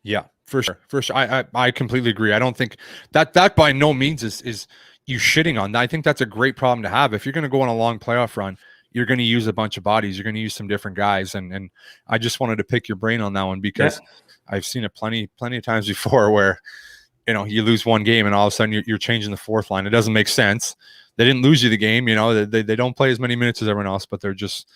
Yeah, for sure. For sure. I completely agree. I don't think that by no means is you shitting on that. I think that's a great problem to have. If you're going to go on a long playoff run, you're going to use a bunch of bodies. You're going to use some different guys. And I just wanted to pick your brain on that one because I've seen it plenty of times before where, you know, you lose one game and all of a sudden you're changing the fourth line. It doesn't make sense. They didn't lose you the game. You know, they don't play as many minutes as everyone else, but they're just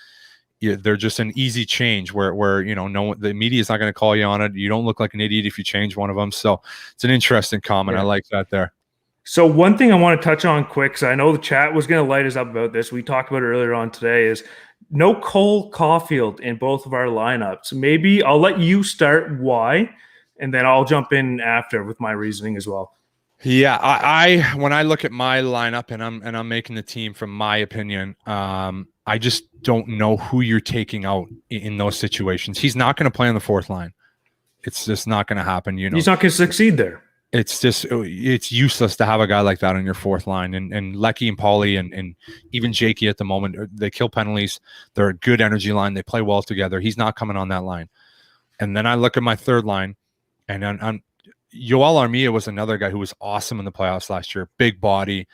an easy change where you know, the media is not going to call you on it. You don't look like an idiot if you change one of them. So it's an interesting comment. I like that there. So one thing I want to touch on quick, because I know the chat was going to light us up about this. We talked about it earlier on today, is no Cole Caulfield in both of our lineups. Maybe I'll let you start why, and then I'll jump in after with my reasoning as well. Yeah, I when I look at my lineup and I'm making the team from my opinion, I just don't know who you're taking out in those situations. He's not going to play on the fourth line. It's just not going to happen. You know, he's not going to succeed there. It's useless to have a guy like that on your fourth line. And Lecky and Paulie and even Jakey at the moment, they kill penalties. They're a good energy line. They play well together. He's not coming on that line. And then I look at my third line, and Yoel Armia was another guy who was awesome in the playoffs last year. Big body.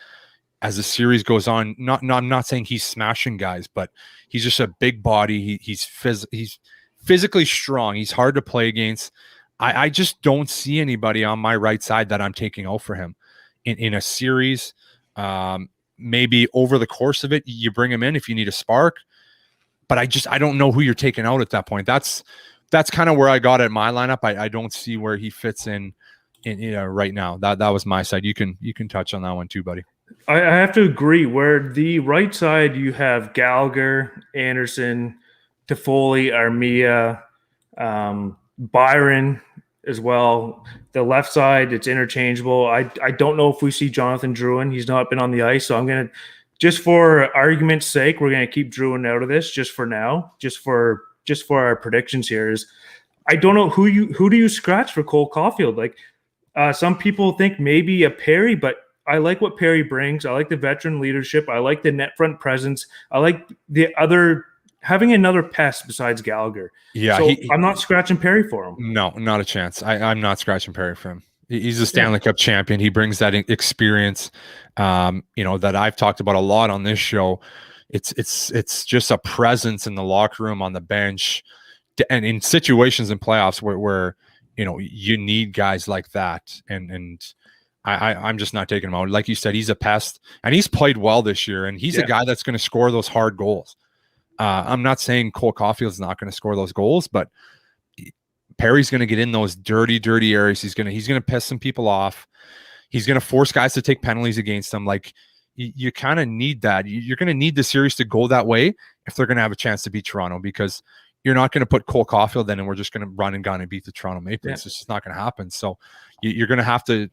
As the series goes on, I'm not saying he's smashing guys, but he's just a big body. He's physically strong. He's hard to play against. I just don't see anybody on my right side that I'm taking out for him in a series. Maybe over the course of it, you bring him in if you need a spark, but I don't know who you're taking out at that point. That's kind of where I got at my lineup. I don't see where he fits in right now. That was my side. You can touch on that one too, buddy. I have to agree. Where the right side, you have Gallagher, Anderson, Toffoli, Armia, Byron as well. The left side, it's interchangeable. I don't know if we see Jonathan Drouin. He's not been on the ice, so I'm going to, just for argument's sake, we're going to keep Drouin out of this just for now, just for our predictions here. Is I don't know who do you scratch for Cole Caulfield? Like, some people think maybe a Perry, but I like what Perry brings. I like the veteran leadership. I like the net front presence. I like having another pest besides Gallagher. Yeah, so I'm not scratching Perry for him. No, not a chance. I'm not scratching Perry for him. He's a Stanley Cup champion. He brings that experience, that I've talked about a lot on this show. It's just a presence in the locker room, on the bench, and in situations in playoffs where you need guys like that. And I'm just not taking him out. Like you said, he's a pest, and he's played well this year, and he's a guy that's going to score those hard goals. I'm not saying Cole Caulfield's not going to score those goals, but Perry's going to get in those dirty areas. He's going to piss some people off. He's going to force guys to take penalties against them. Like you kind of need that. You're going to need the series to go that way if they're going to have a chance to beat Toronto, because you're not going to put Cole Caulfield in and we're just going to run and gun and beat the Toronto Maple Leafs. It's just not going to happen. So you're going to have to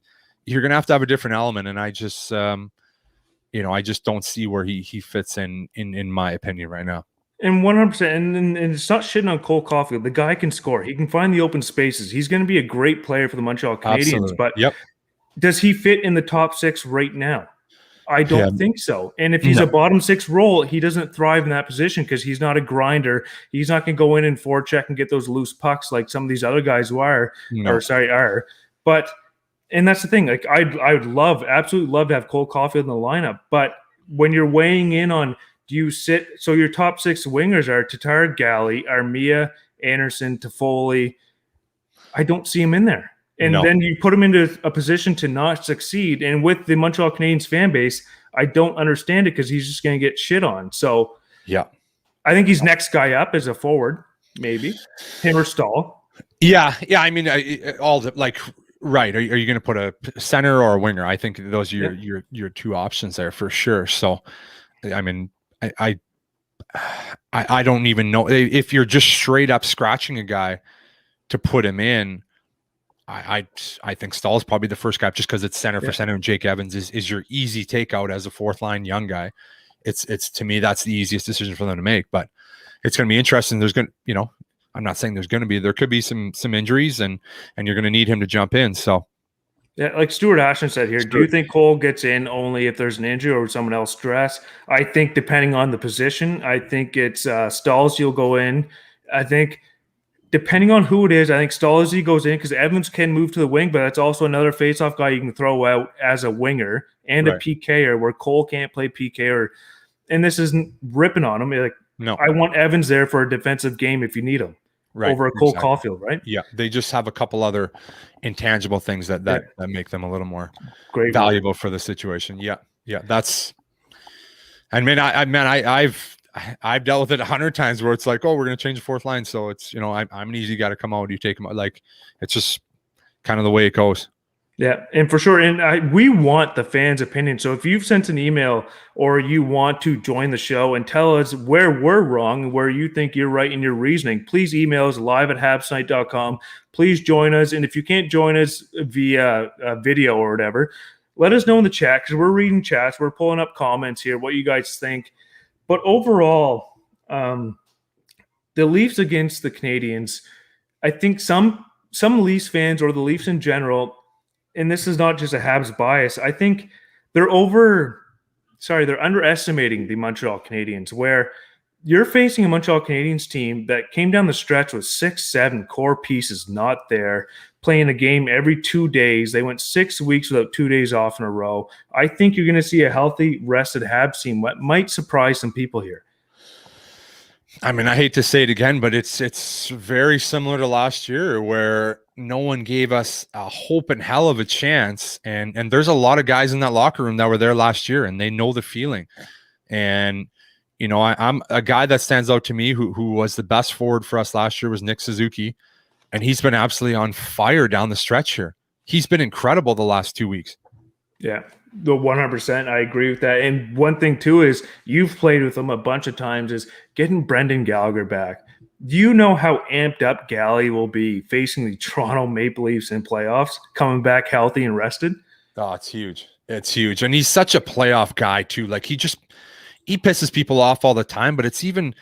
have a different element. And I just, I just don't see where he fits in my opinion right now. And 100%, and it's not shitting on Cole Caulfield. The guy can score. He can find the open spaces. He's going to be a great player for the Montreal Canadiens. Absolutely. But does he fit in the top 6 right now? I don't think so. And if he's a bottom 6 role, he doesn't thrive in that position because he's not a grinder. He's not going to go in and forecheck and get those loose pucks like some of these other guys who are. But, and that's the thing. Like I would absolutely love to have Cole Caulfield in the lineup. But when you're weighing in on, do you sit? So your top 6 wingers are Tatar, Galley, Armia, Anderson, Toffoli. I don't see him in there. And then you put him into a position to not succeed. And with the Montreal Canadiens fan base, I don't understand it because he's just going to get shit on. So I think he's next guy up as a forward, maybe him or Stahl. Yeah. I mean, right. Are you going to put a center or a winger? I think those are your 2 options there for sure. So, I mean, I don't even know if you're just straight up scratching a guy to put him in. I think Stahl is probably the first guy just because it's center for center, and Jake Evans is your easy takeout as a 4th line young guy. It's to me that's the easiest decision for them to make, but it's going to be interesting. There's going to, I'm not saying there could be some injuries and you're going to need him to jump in. So like Stuart Ashton said here, do you think Cole gets in only if there's an injury or someone else stress? I think depending on the position, I think it's Stalls you'll go in. I think depending on who it is, I think Stalzy goes in because Evans can move to the wing, but that's also another faceoff guy you can throw out as a winger and a PKer where Cole can't play PK and this isn't ripping on him. I want Evans there for a defensive game if you need him over a Cole Caulfield, right? Yeah, they just have a couple other intangible things that make them a little more valuable for the situation. Yeah, that's. I mean, I've dealt with it 100 times where it's like, oh, we're going to change the 4th line. So it's, I'm an easy guy to come out. You take him out. Like, it's just kind of the way it goes. Yeah. And for sure. And we want the fans' opinion. So if you've sent an email or you want to join the show and tell us where we're wrong and where you think you're right in your reasoning, please email us live@habsnight.com. Please join us. And if you can't join us via video or whatever, let us know in the chat because we're reading chats. We're pulling up comments here, what you guys think. But overall, the Leafs against the Canadiens, I think some Leafs fans or the Leafs in general, and this is not just a Habs bias, I think they're underestimating the Montreal Canadiens, where you're facing a Montreal Canadiens team that came down the stretch with 6-7 core pieces not there, playing a game every 2 days. They went 6 weeks without 2 days off in a row. I think you're going to see a healthy, rested Habs team. What might surprise some people here. I mean, I hate to say it again, but it's very similar to last year where no one gave us a hope and hell of a chance. And there's a lot of guys in that locker room that were there last year and they know the feeling. And, I'm a guy that stands out to me who was the best forward for us last year was Nick Suzuki. And he's been absolutely on fire down the stretch here. He's been incredible the last 2 weeks. Yeah, the 100%. I agree with that. And one thing too is you've played with him a bunch of times is getting Brendan Gallagher back. Do you know how amped up Galley will be facing the Toronto Maple Leafs in playoffs, coming back healthy and rested? Oh, it's huge. It's huge. And he's such a playoff guy too. Like he pisses people off all the time, but it's even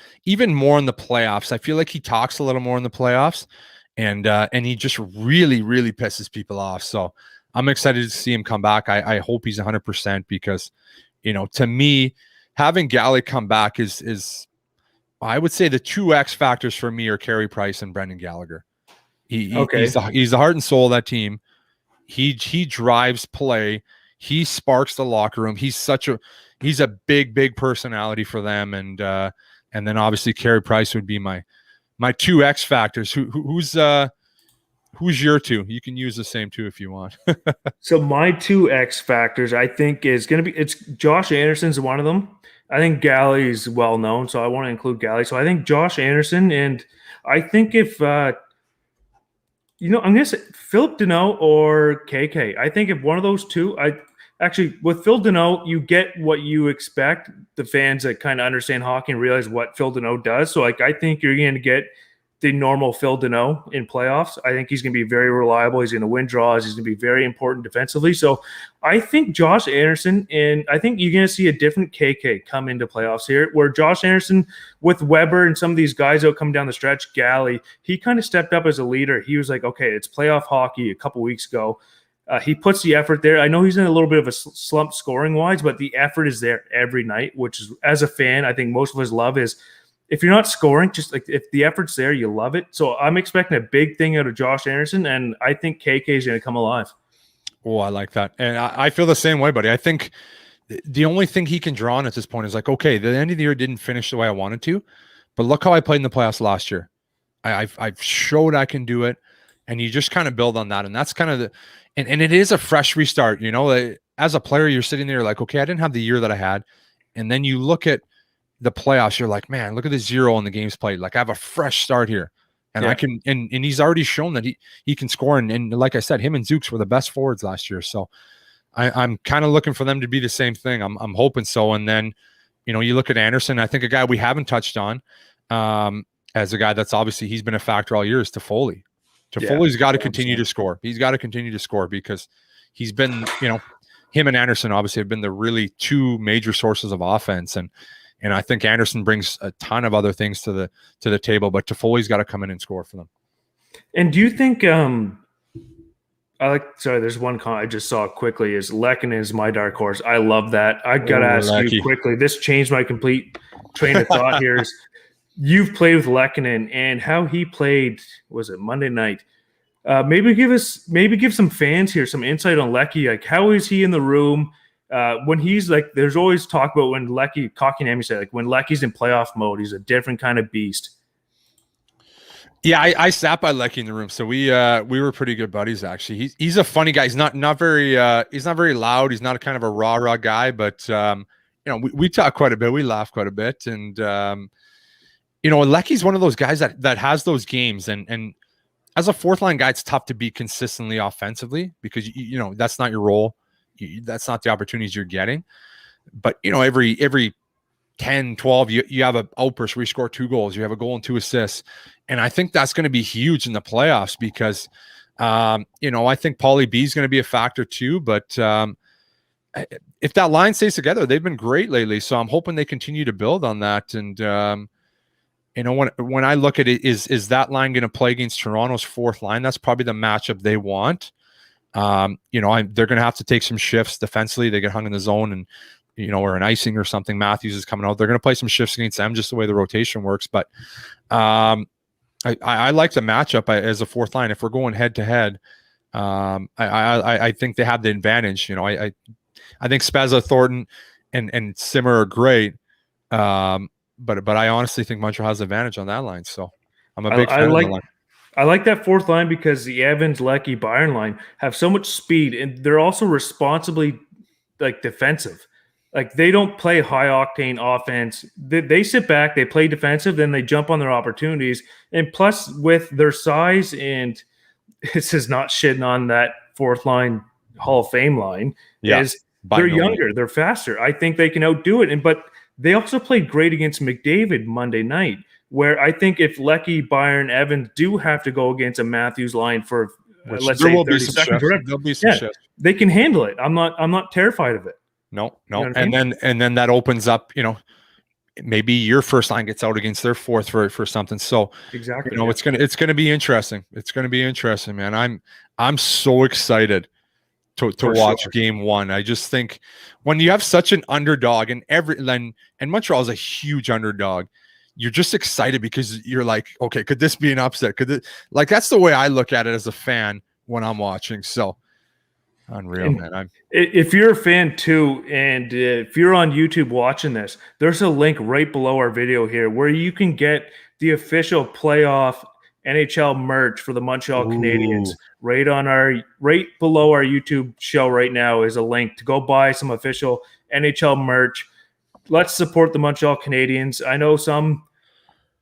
more in the playoffs. I feel like he talks a little more in the playoffs. And he just really, really pisses people off. So I'm excited to see him come back. I hope he's 100% because, to me, having Galley come back is I would say the 2 X factors for me are Carey Price and Brendan Gallagher. He's the heart and soul of that team. He drives play. He sparks the locker room. He's a big personality for them. And then obviously Carey Price would be my 2 X factors. Who's Who's your two? You can use the same two if you want. So my two X factors, I think, is going to be it's Josh Anderson's one of them. I think Galley's well known, so I want to include Galley. So I think Josh Anderson, and I think if I'm gonna say Philip Deneau or KK. I think if one of those two, I actually with Phil Deneau, you get what you expect. The fans that kind of understand hockey and realize what Phil Deneau does. So like I think you're going to get the normal Phil Deneau in playoffs. I think he's going to be very reliable. He's going to win draws. He's going to be very important defensively. So I think Josh Anderson, and I think you're going to see a different KK come into playoffs here, where Josh Anderson with Weber and some of these guys out coming down the stretch, Galley, he kind of stepped up as a leader. He was like, okay, it's playoff hockey a couple weeks ago. He puts the effort there. I know he's in a little bit of a slump scoring-wise, but the effort is there every night, which is, as a fan, I think most of us love is if you're not scoring, just like if the effort's there, you love it. So I'm expecting a big thing out of Josh Anderson, and I think KK is going to come alive. Oh, I like that. And I feel the same way, buddy. I think the only thing he can draw on at this point is like, okay, the end of the year didn't finish the way I wanted to, but look how I played in the playoffs last year. I've showed I can do it, and you just kind of build on that. And that's kind of and it is a fresh restart. As a player, you're sitting there like, okay, I didn't have the year that I had. And then you look at the playoffs, you're like, man, look at the 0 in the games played. Like I have a fresh start here. And I can, and he's already shown that he can score. And like I said, him and Zooks were the best forwards last year. So I'm kind of looking for them to be the same thing. I'm hoping so. And then, you look at Anderson, I think a guy we haven't touched on as a guy that's obviously he's been a factor all year is Toffoli. Toffoli's got to continue to score. He's got to continue to score because he's been, him and Anderson obviously have been the really two major sources of offense. And I think Anderson brings a ton of other things to the table, but Toffoli's got to come in and score for them. And do you think there's one comment I just saw quickly is Lehkonen is my dark horse. I love that. I got to ask you quickly. This changed my complete train of thought here is you've played with Lehkonen and how he played, was it Monday night? Maybe give some fans here some insight on Lecky. Like how is he in the room? When he's like, there's always talk about when Lecky, Kotkaniemi said, like when Lecky's in playoff mode, he's a different kind of beast. Yeah, I sat by Lecky in the room, so we were pretty good buddies actually. He's a funny guy. He's not very loud. He's not a kind of a rah guy, but we talk quite a bit. We laugh quite a bit, and Lecky's one of those guys that has those games, and as a fourth line guy, it's tough to be consistently offensively because that's not your role. That's not the opportunities you're getting. But, every 10, 12, you have an outburst where you score 2 goals. You have a goal and 2 assists. And I think that's going to be huge in the playoffs because, I think Paulie B is going to be a factor too. But if that line stays together, they've been great lately. So I'm hoping they continue to build on that. And, when I look at it, is that line going to play against Toronto's fourth line? That's probably the matchup they want. They're going to have to take some shifts defensively. They get hung in the zone and, or an icing or something. Matthews is coming out. They're going to play some shifts against them, just the way the rotation works. But I like the matchup as a fourth line. If we're going head to head, I think they have the advantage. I think Spezza, Thornton, and Simmer are great. But I honestly think Montreal has the advantage on that line. So I'm a big fan of the line. I like that fourth line because the Evans, Lecky, Byron line have so much speed, and they're also responsibly defensive. Like they don't play high octane offense. They sit back, they play defensive, then they jump on their opportunities. And plus, with their size, and this is not shitting on that fourth line Hall of Fame line, they're younger, they're faster. I think they can outdo it. But they also played great against McDavid Monday night, where I think if Lecky, Byron, Evans do have to go against a Matthews line for let's say 30 seconds, there'll be some shifts. They can handle it. I'm not terrified of it. No. And then that opens up, maybe your first line gets out against their fourth for something. So exactly, it's gonna be interesting. It's gonna be interesting, man. I'm so excited to watch game one. I just think when you have such an underdog and Montreal is a huge underdog, you're just excited because you're like, okay, could this be an upset? That's the way I look at it as a fan when I'm watching. So unreal, man. If you're a fan too, and if you're on YouTube watching this, there's a link right below our video here where you can get the official playoff NHL merch for the Montreal Canadiens. Ooh. Right below our YouTube show right now is a link to go buy some official NHL merch. Let's support the Montreal Canadiens. I know some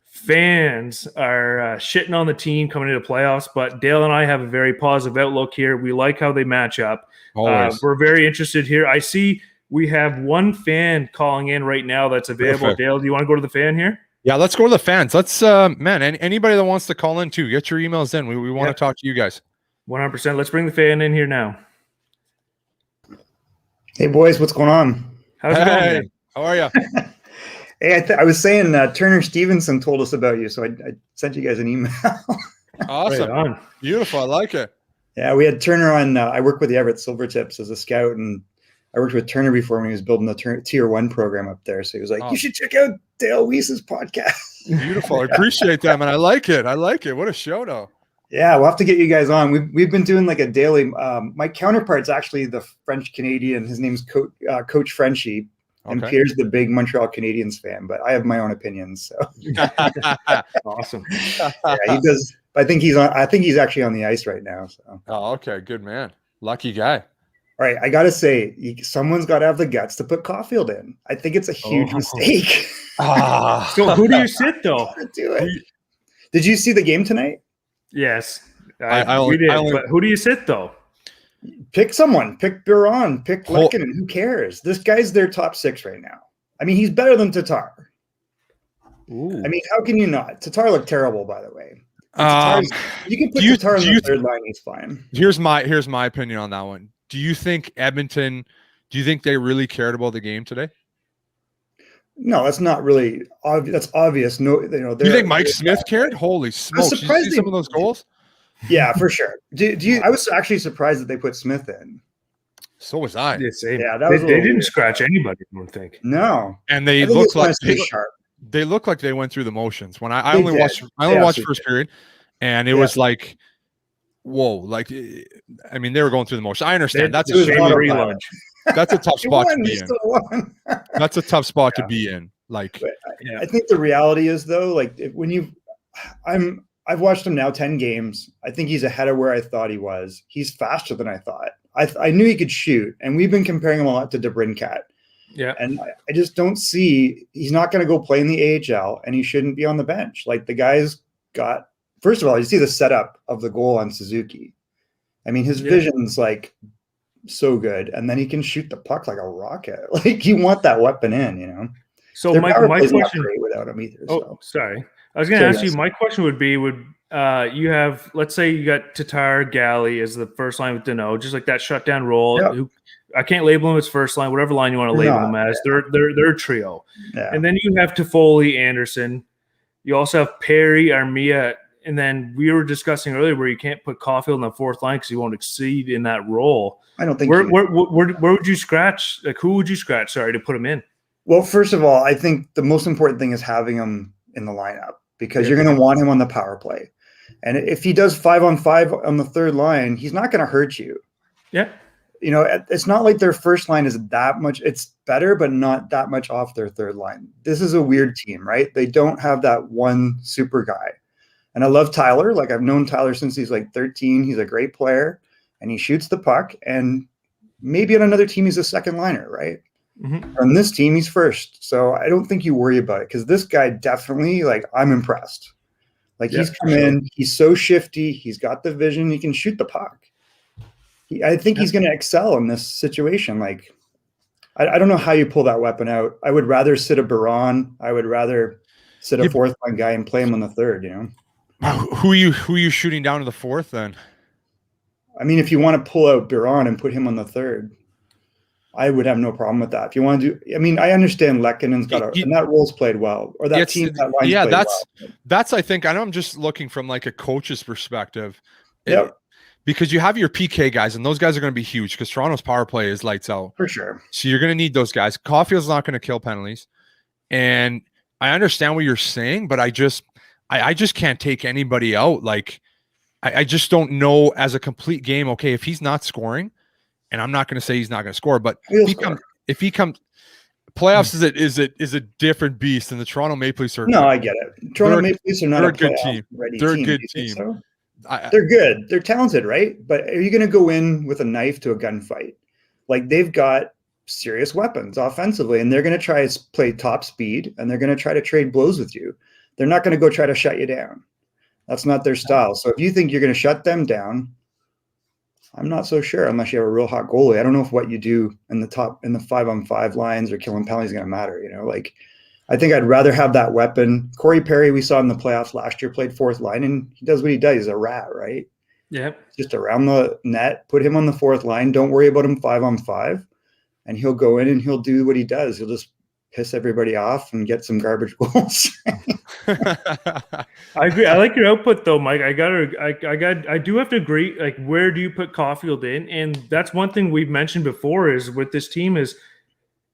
fans are shitting on the team coming into playoffs, but Dale and I have a very positive outlook here. We like how they match up. Always. We're very interested here. I see we have one fan calling in right now that's available. Perfect. Dale, do you want to go to the fan here? Yeah, let's go to the fans. Let's, anybody that wants to call in too, get your emails in. We want to talk to you guys. 100%. Let's bring the fan in here now. Hey, boys, what's going on? How's it going, man? How are you? Hey, I was saying Turner Stevenson told us about you, so I sent you guys an email. Awesome. Right on. Beautiful. I like it. Yeah, we had Turner on. I work with the Everett Silvertips as a scout, and I worked with Turner before when he was building the Tier 1 program up there. So he was like, you should check out Dale Weise's podcast. Beautiful. I appreciate that, man. I like it. What a show, though. Yeah, we'll have to get you guys on. We've been doing like a daily. My counterpart's actually the French Canadian. His name's Coach Frenchie. And Pierre's the big Montreal Canadiens fan, but I have my own opinions. So awesome. Yeah, he does. I think he's actually on the ice right now. So. Oh, okay, good man. Lucky guy. All right, I gotta say, someone's got to have the guts to put Caulfield in. I think it's a huge mistake. So who do you sit though? Do it. Did you see the game tonight? Yes, we did. But who do you sit though? Pick someone. Pick Biron. Pick Lehkonen. Who cares? This guy's their top 6 right now. I mean, he's better than Tatar. Ooh. I mean, how can you not? Tatar looked terrible, by the way. You can put Tatar in the third line. He's fine. Here's my opinion on that one. Do you think Edmonton? Do you think they really cared about the game today? No, that's not really obvious. That's obvious. No, do you think Mike Smith cared? Holy smokes! Did you see some of those goals? Yeah, for sure. I was actually surprised that they put Smith in. So was I. Yeah, they didn't scratch anybody, I don't think. No, and they look like they look like they went through the motions. When I only watched first period, and it was like, whoa! Like, I mean, they were going through the motions. I understand that's a tough spot to be in. That's a tough spot to be in. Like, I think the reality is though, like I've watched him now 10 games. I think he's ahead of where I thought he was. He's faster than I thought. I knew he could shoot, and we've been comparing him a lot to DeBrincat. Yeah. And I just don't see – he's not going to go play in the AHL, and he shouldn't be on the bench. Like, the guy's got – first of all, you see the setup of the goal on Suzuki. I mean, his vision's, like, so good, and then he can shoot the puck like a rocket. Like, you want that weapon in, you know? So, my question – not great without him either. Oh, sorry. I was going to ask you, my question would be, you have, let's say you got Tatar, Galley as the first line with Deneau, just like that shutdown role. Yep. I can't label him as first line, whatever line you want to label them as. They're a trio. Yeah. And then you have Toffoli, Anderson. You also have Perry, Armia, and then we were discussing earlier where you can't put Caulfield in the fourth line because he won't exceed in that role. I don't think where would you scratch? Like, who would you scratch? Sorry, to put him in. Well, first of all, I think the most important thing is having him in the lineup because you're going to want him on the power play. And if he does 5-on-5 on the third line, he's not going to hurt you. Yeah. You know, it's not like their first line is that much. It's better, but not that much off their third line. This is a weird team, right? They don't have that one super guy. And I love Tyler. Like, I've known Tyler since he's like 13. He's a great player, and he shoots the puck. And maybe on another team, he's a second liner, right? Mm-hmm. On this team, he's first. So I don't think you worry about it because this guy definitely, like, I'm impressed. Like, he's come in. He's so shifty. He's got the vision. He can shoot the puck. I think he's going to excel in this situation. Like, I don't know how you pull that weapon out. I would rather sit a Biron. I would rather sit a fourth line guy and play him on the third, you know? Who are you shooting down to the fourth then? I mean, if you want to pull out Biron and put him on the third, I would have no problem with that. If you want to do, I mean, I understand Lehkonen's got and that role's played well, or that team, that line's played well. That's, I think, I know I'm just looking from like a coach's perspective. Yeah. Because you have your PK guys, and those guys are going to be huge because Toronto's power play is lights out. For sure. So you're going to need those guys. Caulfield's not going to kill penalties. And I understand what you're saying, but I just can't take anybody out. Like, I just don't know as a complete game, okay, if he's not scoring, and I'm not going to say he's not going to score, but if he comes, playoffs is a different beast, and the Toronto Maple Leafs are. No, I get it. Toronto Maple Leafs are not a good playoff team. ready They're team. a good Do you think team. so? They're good. They're talented, right? But are you going to go in with a knife to a gunfight? Like, they've got serious weapons offensively, and they're going to try to play top speed, and they're going to try to trade blows with you. They're not going to go try to shut you down. That's not their style. So if you think you're going to shut them down, I'm not so sure unless you have a real hot goalie. I don't know if what you do in the 5-on-5 lines or killing penalties is going to matter. Like, I think I'd rather have that weapon. Corey Perry, we saw in the playoffs last year, played fourth line, and he does what he does. He's a rat, right? Yeah. Just around the net, put him on the fourth line. Don't worry about him 5-on-5, and he'll go in and he'll do what he does. He'll just piss everybody off and get some garbage goals. I agree. I like your output though, Mike. I do have to agree. Like, where do you put Caulfield in? And that's one thing we've mentioned before is with this team is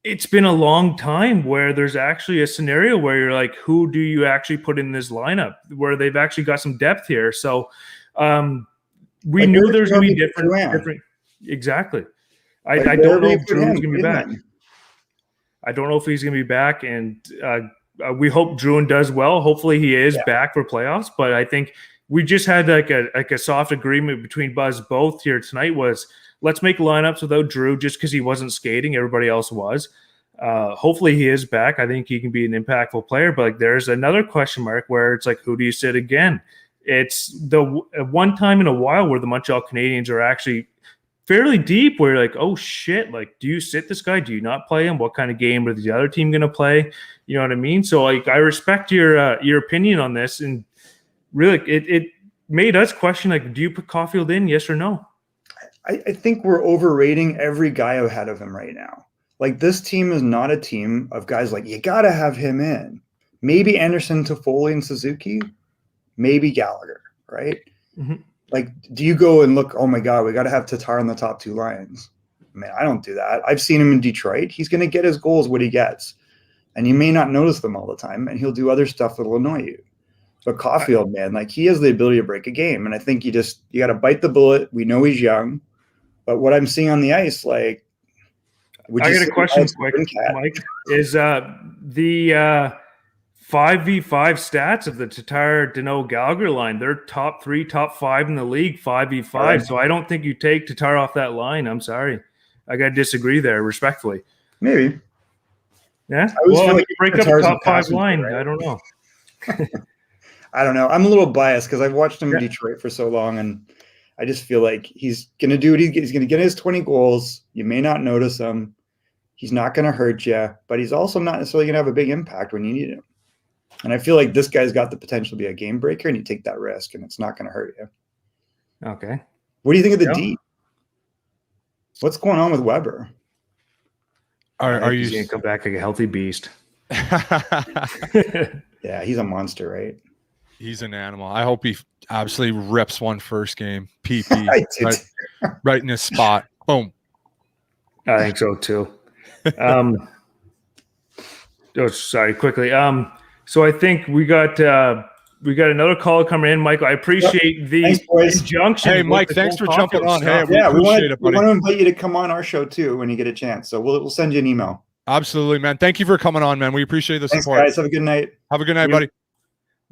it's been a long time where there's actually a scenario where you're like, who do you actually put in this lineup where they've actually got some depth here? So we knew there's going to be different. Exactly. I don't know if Drew's going to be back. I don't know if he's going to be back, and we hope Druin does well. Hopefully he is back for playoffs, but I think we just had like a soft agreement between Buzz both here tonight was let's make lineups without Drew just because he wasn't skating. Everybody else was. Hopefully he is back. I think he can be an impactful player, but like, there's another question mark where it's like, who do you sit again? It's the one time in a while where the Montreal Canadiens are actually fairly deep where you're like, oh shit, like, do you sit this guy? Do you not play him? What kind of game is the other team going to play? You know what I mean? So like, I respect your opinion on this, and really it made us question, like, do you put Caulfield in? Yes or no? I think we're overrating every guy ahead of him right now. Like, this team is not a team of guys like, you got to have him in. Maybe Anderson, Toffoli, and Suzuki, maybe Gallagher, right? Mm-hmm. Like, do you go and look, oh my God, we got to have Tatar on the top two lines? Man, I don't do that. I've seen him in Detroit. He's going to get his goals what he gets. And you may not notice them all the time, and he'll do other stuff that will annoy you. But Caulfield, man, like, he has the ability to break a game. And I think you got to bite the bullet. We know he's young. But what I'm seeing on the ice, like, I got a question quick, Mike. Is the 5v5 stats of the Tatar, Danault, Gallagher line, they're top 3, top 5 in the league, 5v5. Right. So I don't think you take Tatar off that line. I'm sorry. I got to disagree there, respectfully. Maybe. Yeah? Well, like, you break up a top 5 line. Right? I don't know. I don't know. I'm a little biased because I've watched him in Detroit for so long, and I just feel like he's going to do what he's going to get his 20 goals. You may not notice him. He's not going to hurt you, but he's also not necessarily going to have a big impact when you need him. And I feel like this guy's got the potential to be a game breaker, and you take that risk, and it's not going to hurt you. Okay. What do you think of the D? What's going on with Weber? Are you going to come back like a healthy beast? Yeah, he's a monster, right? He's an animal. I hope he absolutely rips one first game. PP. right in his spot. Boom. I think so too. Sorry, quickly. So I think we got another call coming in, Michael. I appreciate the injunction. Hey, Mike, thanks for jumping on. Hey, we appreciate it, buddy. We want to invite you to come on our show too when you get a chance. So we'll send you an email. Absolutely, man. Thank you for coming on, man. We appreciate the support. Thanks, guys. Have a good night. Have a good night, buddy.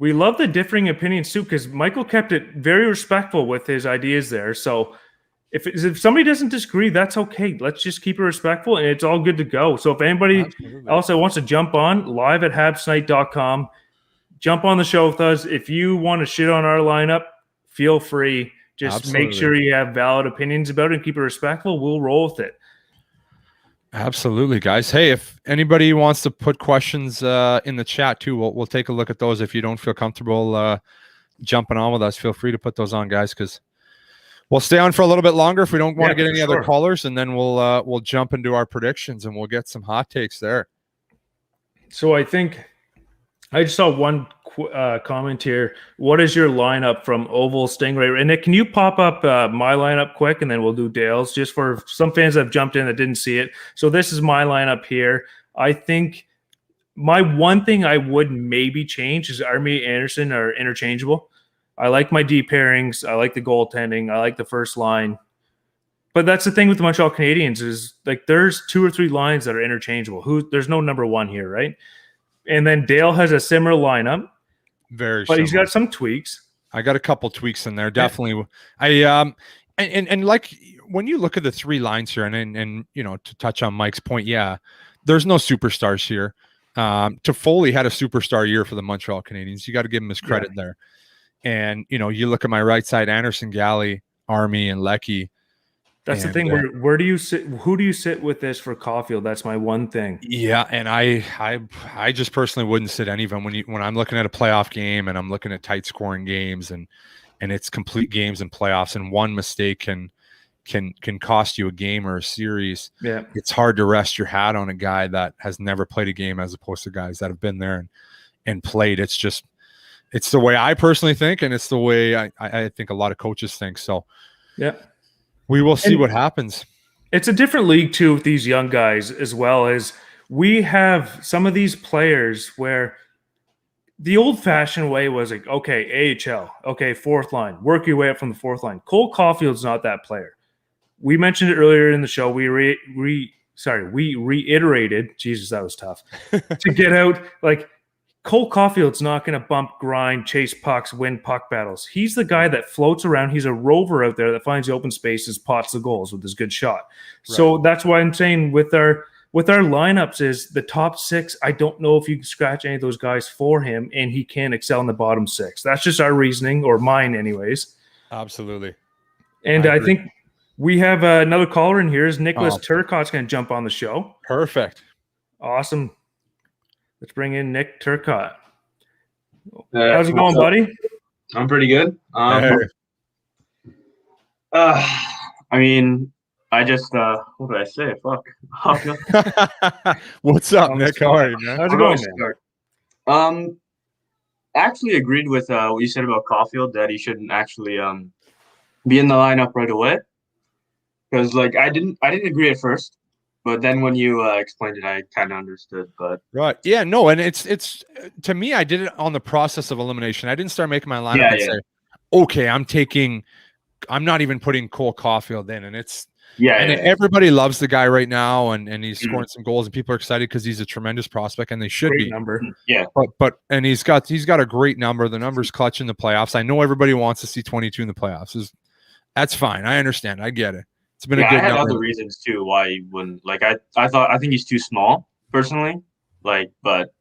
We love the differing opinions too, because Michael kept it very respectful with his ideas there. So if somebody doesn't disagree, that's okay. Let's just keep it respectful, and it's all good to go. So if anybody else wants to jump on, live at habsnight.com, jump on the show with us. If you want to shit on our lineup, feel free. Just make sure you have valid opinions about it and keep it respectful. We'll roll with it. Absolutely, guys. Hey, if anybody wants to put questions in the chat too, we'll take a look at those. If you don't feel comfortable jumping on with us, feel free to put those on, guys, because we'll stay on for a little bit longer if we don't want to get any other callers, and then we'll jump into our predictions and we'll get some hot takes there. So I think I just saw one comment here. What is your lineup from Oval Stingray? And Nick, can you pop up my lineup quick, and then we'll do Dale's, just for some fans that have jumped in that didn't see it. So this is my lineup here. I think my one thing I would maybe change is Armia, Anderson are interchangeable. I like my deep pairings. I like the goaltending. I like the first line. But that's the thing with the Montreal Canadiens is like there's 2 or 3 lines that are interchangeable. There's no number 1 here, right? And then Dale has a similar lineup, Very but he's similar. got some tweaks. I got a couple tweaks in there, definitely. I and like when you look at the 3 lines here, and you know, to touch on Mike's point, yeah, there's no superstars here. Toffoli had a superstar year for the Montreal Canadiens. You got to give him his credit there. And you know, you look at my right side, Anderson, Galley, Army, and Leckie. That's the thing. Where do you sit? Who do you sit with this for Caulfield? That's my one thing. Yeah, and I just personally wouldn't sit any of them when I'm looking at a playoff game and I'm looking at tight scoring games and it's complete games and playoffs, and one mistake can cost you a game or a series. Yeah, it's hard to rest your hat on a guy that has never played a game as opposed to guys that have been there and played. It's the way I personally think, and it's the way I think a lot of coaches think. So yeah. We will see what happens. It's a different league, too, with these young guys, as well as we have some of these players where the old-fashioned way was like, okay, AHL, okay, 4th line, work your way up from the 4th line. Cole Caulfield's not that player. We mentioned it earlier in the show. We reiterated, Jesus, that was tough, to get out, like, Cole Caulfield's not going to bump, grind, chase pucks, win puck battles. He's the guy that floats around. He's a rover out there that finds the open spaces, pots the goals with his good shot. Right. So that's why I'm saying with our lineups is the top 6. I don't know if you can scratch any of those guys for him, and he can excel in the bottom 6. That's just our reasoning, or mine anyways. Absolutely. And I think we have another caller in here. Is Nicholas Turcotte's going to jump on the show. Perfect. Awesome. Let's bring in Nick Turcotte. How's it going, buddy? I'm pretty good. I mean, I just what did I say? Fuck. What's up, Nick? How are you, man? How's it going, man? Actually agreed with what you said about Caulfield, that he shouldn't actually be in the lineup right away. Because like I didn't agree at first. But then when you explained it, I kind of understood. But right, yeah, no, and it's to me, I did it on the process of elimination. I didn't start making my lineup and say, okay, I'm not even putting Cole Caulfield in, and everybody loves the guy right now, and he's scoring some goals, and people are excited because he's a tremendous prospect, and they should great be. Number, but he's got a great number. The number's clutch in the playoffs. I know everybody wants to see 22 in the playoffs. That's fine. I understand. I get it. It's been a good I had number. other reasons too why he wouldn't. Like I think he's too small personally. Like, but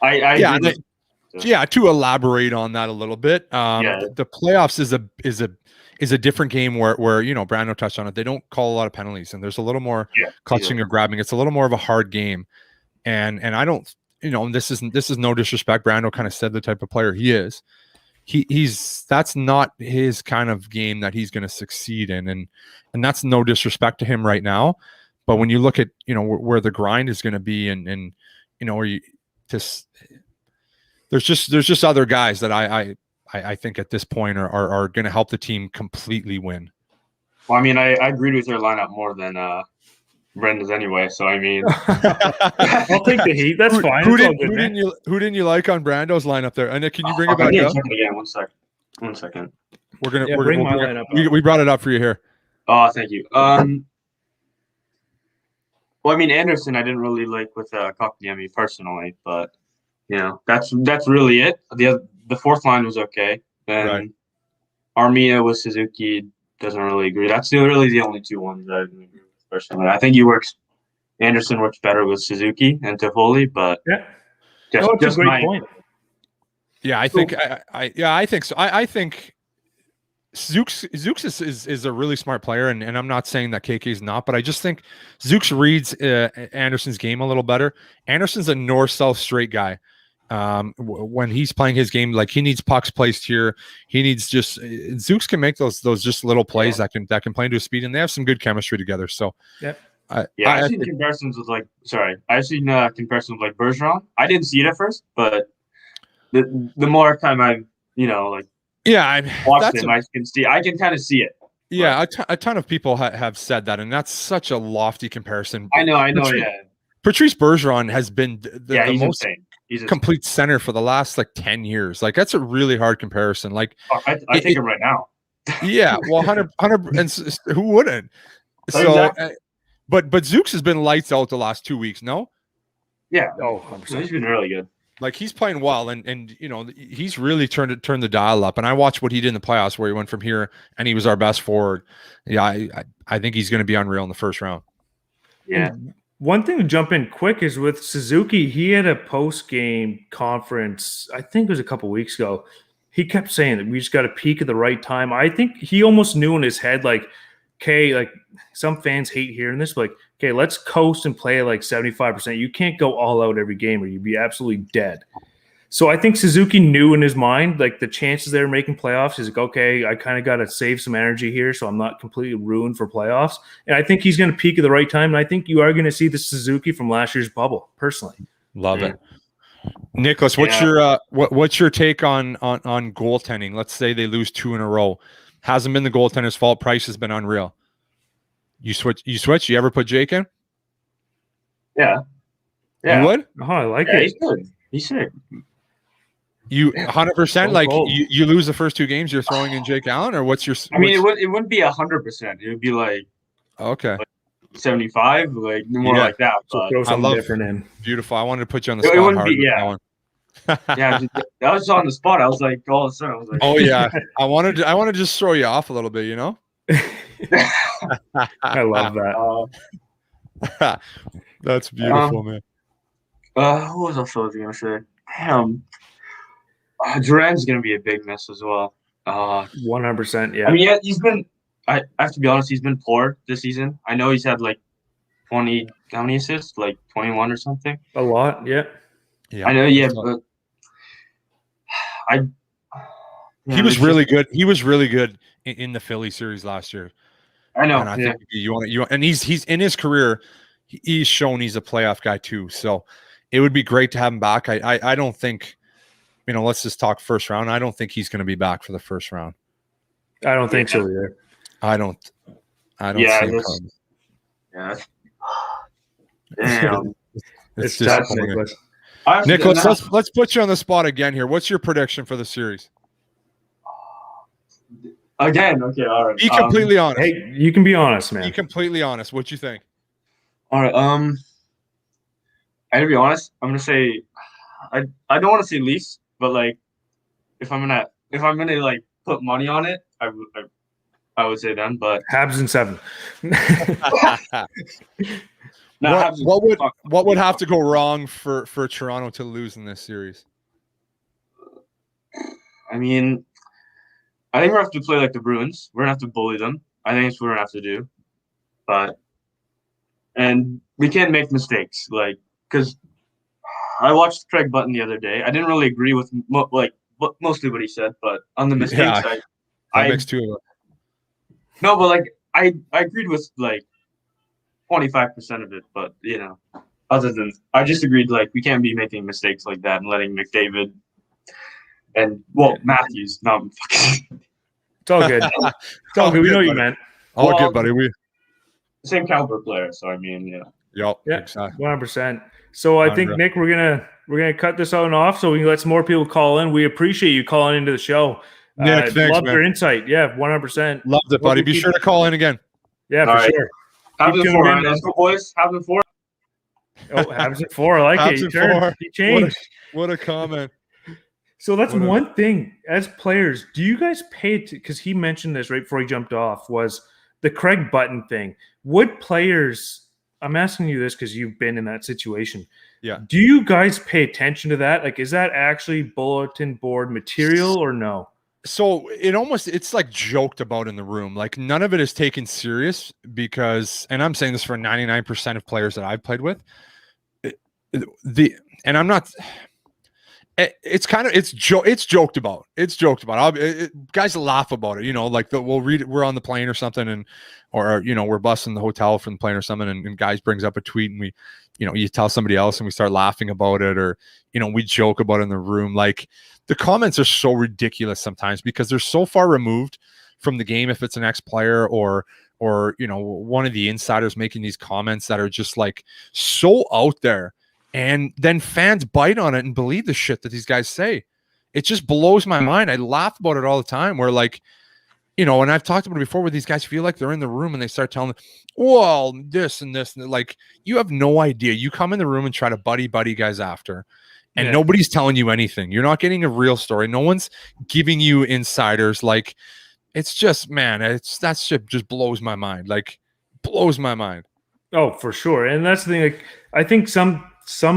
to elaborate on that a little bit. The playoffs is a different game where you know, Brando touched on it. They don't call a lot of penalties, and there's a little more clutching or grabbing. It's a little more of a hard game, and I don't, you know, this is no disrespect. Brando kind of said the type of player he is. He's that's not his kind of game that he's going to succeed in, and that's no disrespect to him right now. But when you look at, you know, where the grind is going to be, and you know, there's just other guys that I think at this point are going to help the team completely win. Well, I mean, I agreed with your lineup more than Brenda's anyway. So I mean, I'll take the heat. That's fine. Who didn't you like on Brando's lineup there? And can you bring it back up? Again, 1 second. We're bring my lineup up. We brought it up for you here. Oh, thank you. Well, I mean, Anderson, I didn't really like with Kotkaniemi personally, but you know, that's really it. The 4th line was okay. Then Armia with Suzuki doesn't really agree. That's really the only 2 ones that I didn't agree with personally. I think Anderson works better with Suzuki and Toffoli, but just a great point. Yeah, I think I think so. I think Zooks is a really smart player, and I'm not saying that KK is not, but I just think Zooks reads Anderson's game a little better. Anderson's a north-south straight guy. When he's playing his game, like, he needs pucks placed here. He needs Zooks can make those just little plays that can play into his speed, and they have some good chemistry together. So I've seen comparisons with comparisons with Bergeron. I didn't see it at first, but the more time I've watched him, I can kind of see it. Yeah, a ton of people have said that, and that's such a lofty comparison. I know. Patrice Bergeron has been the most complete center for the last 10 years. Like, that's a really hard comparison. Like, I take him right now. Yeah, well, 100, and who wouldn't? So, Exactly. but Zooks has been lights out the last 2 weeks. No, Yeah. Oh, He's been really good. like he's playing well, and he's really turned the dial up. And I watched what he did in the playoffs, where he went from here, and he was our best forward. Yeah, I think he's going to be unreal in the first round. Yeah. And one thing to jump in quick is with Suzuki. He had a post-game conference, I think it was a couple weeks ago. He kept saying that we just got to peak at the right time. I think he almost knew in his head, like, okay, like some fans hate hearing this, but like, okay, let's coast and play at like 75%. You can't go all out every game or you'd be absolutely dead. So I think Suzuki knew in his mind, like the chances they were making playoffs, he's like, okay, I kind of got to save some energy here so I'm not completely ruined for playoffs. And I think he's going to peak at the right time. And I think you are going to see the Suzuki from last year's bubble, personally. Love it. Nicholas, what's your take on goaltending? Let's say they lose 2 in a row. Hasn't been the goaltender's fault. Price has been unreal. You switch? You ever put Jake in? Yeah. You would? Oh, I like Yeah, it. he's good. He's sick. You 100%? Like Cold. you lose the first 2 games, you're throwing in Jake Allen, or what's your? I mean, it wouldn't be 100%. It would be like Okay. 75, like more Yeah. like that. So But throw something love- different in. Beautiful. I wanted to put you on the It spot. wouldn't hard be- with yeah. that one. yeah, that was on the spot. I was like, all of a sudden, I was like, Oh yeah. I wanted to just throw you off a little bit, you know? I love that. That's beautiful, man. what was else I was gonna say? Damn, Duran's gonna be a big miss as well. 100%. Yeah. I mean, yeah, he's been. I have to be honest, he's been poor this season. I know he's had like 20. How many assists? Like 21 or something. A lot. Yeah. Yeah. I know. Yeah, but He was really good. He was really good in the Philly series last year. I know. And I Yeah. think and he's in his career, he's shown he's a playoff guy too. So it would be great to have him back. I don't think, let's just talk first round. I don't think he's going to be back for the first round. I don't think so either. I don't Yeah, see him that's- coming. Yeah. Damn. It's tough, disappointing. Nicholas. Nicholas, let's put you on the spot again here. What's your prediction for the series? Again, okay, all right. Be completely honest. Hey, you can be honest, Be man. completely honest. What you think? All right. I gotta be honest. I'm gonna say, I don't want to say Leafs, but like, if I'm gonna like put money on it, I would say them. But Habs in 7. no, What would have to go wrong for Toronto to lose in this series? I mean, I think we're gonna have to play like the Bruins. We're gonna have to bully them. I think that's what we're gonna have to do. And we can't make mistakes, like, because I watched Craig Button the other day. I didn't really agree with mostly what he said, but on the mistakes side, That makes 2 of them. no, but like I agreed with like 25% of it, but other than I just agreed like we can't be making mistakes like that and letting McDavid and Matthews not fucking It's all good. It's all good. We know what you meant. All Well, good, buddy. same caliber player. So I mean, Yeah, exactly. 100%. So I think, Unreal. Nick, we're gonna cut this out off so we can let some more people call in. We appreciate you calling into the show. Nick, thanks, love man. your insight. Yeah, 100%. Loved it, buddy. Be sure to call in again. Yeah, for All right. sure. Habs Keep in 4. tuning in, All right, man. let's go, boys. Habs in 4. Oh, Habs at 4. I like Habs it. You at turned. 4. You changed. What a comment. So that's What a- one thing. As players, do you guys pay it? Because he mentioned this right before he jumped off, was the Craig Button thing. Would players, I'm asking you this because you've been in that situation. Yeah. Do you guys pay attention to that? Like, is that actually bulletin board material or no? So it's like joked about in the room. Like none of it is taken serious because, and I'm saying this for 99% of players that I've played with, and I'm not. It's joked about. It's joked about. Guys laugh about it. Like we'll read it. We're on the plane or something, or we're busting the hotel from the plane or something, and guys brings up a tweet, and we, you tell somebody else, and we start laughing about it, or we joke about it in the room. Like the comments are so ridiculous sometimes because they're so far removed from the game. If it's an ex-player or one of the insiders making these comments that are just like so out there. And then fans bite on it and believe the shit that these guys say. It just blows my mind. I laugh about it all the time where like, and I've talked about it before where these guys feel like they're in the room and they start telling them, well, this and this, and like, you have no idea. You come in the room and try to buddy guys after, and nobody's telling you anything. You're not getting a real story. No one's giving you insiders. Like, it's just, man, that shit just blows my mind. Like, blows my mind. Oh, for sure. And that's the thing. Like, I think some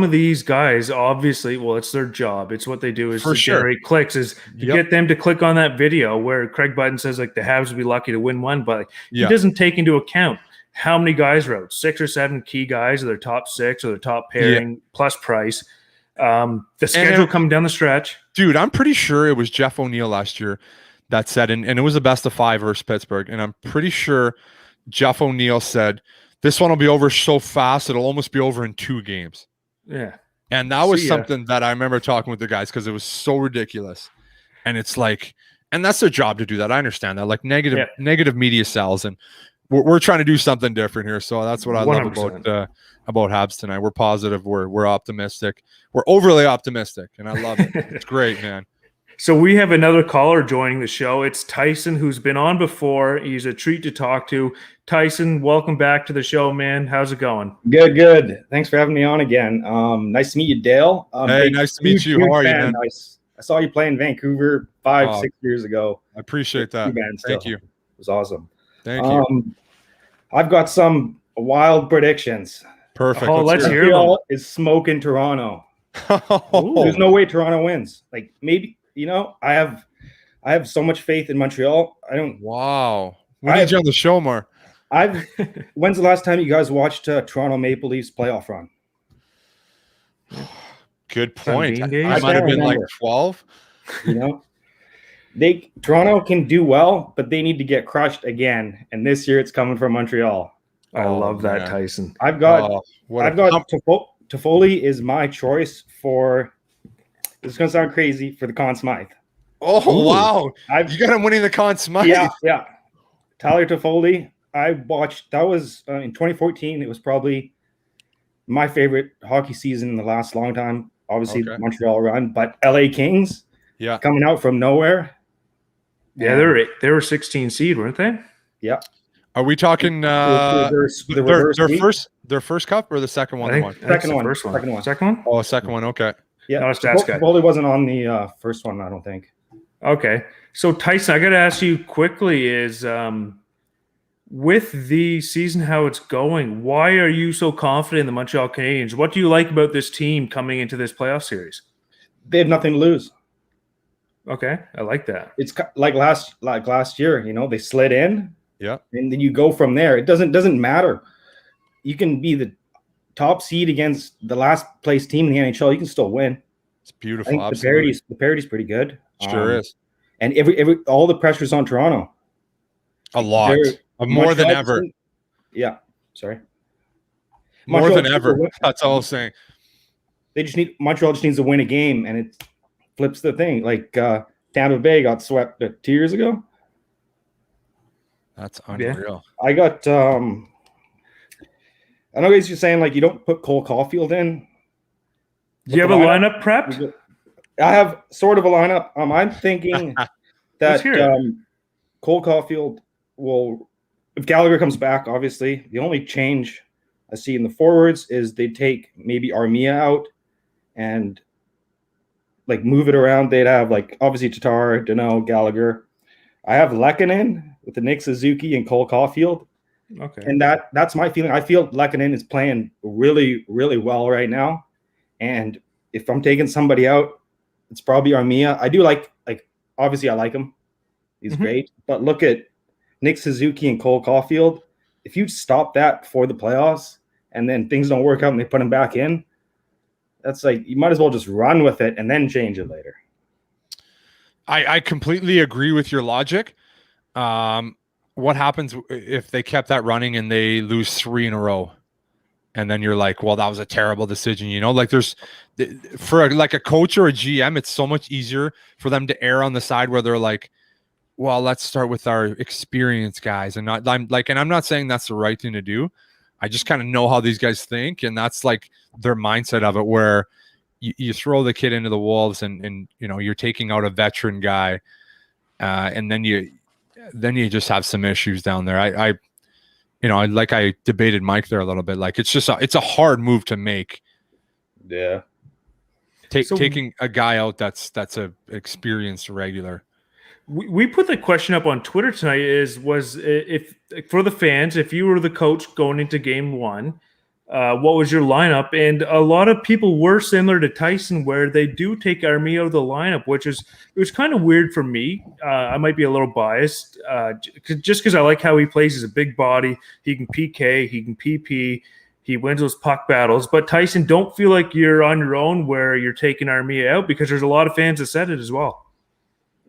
of these guys, obviously, well, it's their job. It's what they do is to generate clicks, is to get them to click on that video where Craig Button says, like, the Habs would be lucky to win one, but he doesn't take into account how many guys are out. 6 or 7 key guys, or their top 6 or their top pairing plus Price. The schedule coming down the stretch. Dude, I'm pretty sure it was Jeff O'Neill last year that said, and it was the best of 5 versus Pittsburgh, and I'm pretty sure Jeff O'Neill said, this one will be over so fast, it'll almost be over in 2 games. Yeah. And that was something that I remember talking with the guys because it was so ridiculous. And it's like, and that's their job to do that. I understand that. Like, negative media sells, and we're trying to do something different here. So that's what I 100%. Love about Habs tonight. We're positive. We're optimistic. We're overly optimistic, and I love it. It's great, man. So we have another caller joining the show. It's Tyson, who's been on before. He's a treat to talk to. Tyson, welcome back to the show, man. How's it going? Good. Thanks for having me on again. Nice to meet you, Dale. Hey, nice to meet you. How are you, man? I saw you play in Vancouver 5-6 years ago. I appreciate that. Thank you. It was awesome. Thank you. I've got some wild predictions. Perfect. Oh, let's hear them. Montreal is smoking Toronto. There's no way Toronto wins. Like, maybe, I have so much faith in Montreal. Wow. We need you on the show more. When's the last time you guys watched Toronto Maple Leafs playoff run? Good point. I might have been like 12. Toronto can do well, but they need to get crushed again. And this year it's coming from Montreal. I love that, Tyson. I've got Toffoli is my choice for. This is gonna sound crazy for the Conn Smythe. Oh, wow! You got him winning the Conn Smythe. Yeah. Tyler Toffoli. I watched. That was in 2014. It was probably my favorite hockey season in the last long time. Obviously, the Montreal run, but LA Kings. Yeah, coming out from nowhere. Yeah, they were 16 seed, weren't they? Yeah. Are we talking their first cup or the second one? Second one. Oh, second one. Okay. Yeah. No, stats guy. Toffoli wasn't on the first one, I don't think. Okay. So Tyson, I got to ask you quickly: is with the season how it's going, why are you so confident in the Montreal Canadiens? What do you like about this team coming into this playoff series? They have nothing to lose. Okay, I like that. It's like last year, they slid in. Yeah. And then you go from there. It doesn't matter. You can be the top seed against the last place team in the NHL. You can still win. It's beautiful. I think the parity's pretty good. Sure is. And all the pressure's on Toronto. A lot. More than ever. Yeah. Sorry. More than ever. That's all I'm saying. Montreal just needs to win a game, and it flips the thing. Like Tampa Bay got swept 2 years ago. That's unreal. Yeah. I got I know guys, you're saying like you don't put Cole Caulfield in. Do you have a lineup prepped? I have sort of a lineup. I'm thinking that Cole Caulfield will, if Gallagher comes back, obviously, the only change I see in the forwards is they take maybe Armia out and like move it around. They'd have like obviously Tatar, Dano, Gallagher. I have Lehkonen with the Nick Suzuki and Cole Caulfield. Okay. And that's my feeling. I feel Lehkonen is playing really, really well right now. And if I'm taking somebody out, it's probably Armia. I do like obviously I like him. He's great. But look at Nick Suzuki and Cole Caulfield. If you stop that before the playoffs and then things don't work out and they put him back in, that's like you might as well just run with it and then change it later. I completely agree with your logic. What happens if they kept that running and they lose 3 in a row? And then you're like, well, that was a terrible decision. Like there's for like a coach or a GM, it's so much easier for them to err on the side where they're like, well, let's start with our experienced guys and I'm not saying that's the right thing to do. I just kind of know how these guys think. And that's like their mindset of it, where you throw the kid into the wolves and you're taking out a veteran guy. And then then you just have some issues down there. I debated Mike there a little bit. Like it's a hard move to make. Yeah. Taking a guy out that's a experienced regular. We put the question up on Twitter tonight was if for the fans, if you were the coach going into game one, what was your lineup? And a lot of people were similar to Tyson, where they do take Armia out of the lineup, it was kind of weird for me. I might be a little biased, just because I like how he plays. He's a big body. He can PK. He can PP. He wins those puck battles. But Tyson, don't feel like you're on your own where you're taking Armia out, because there's a lot of fans that said it as well.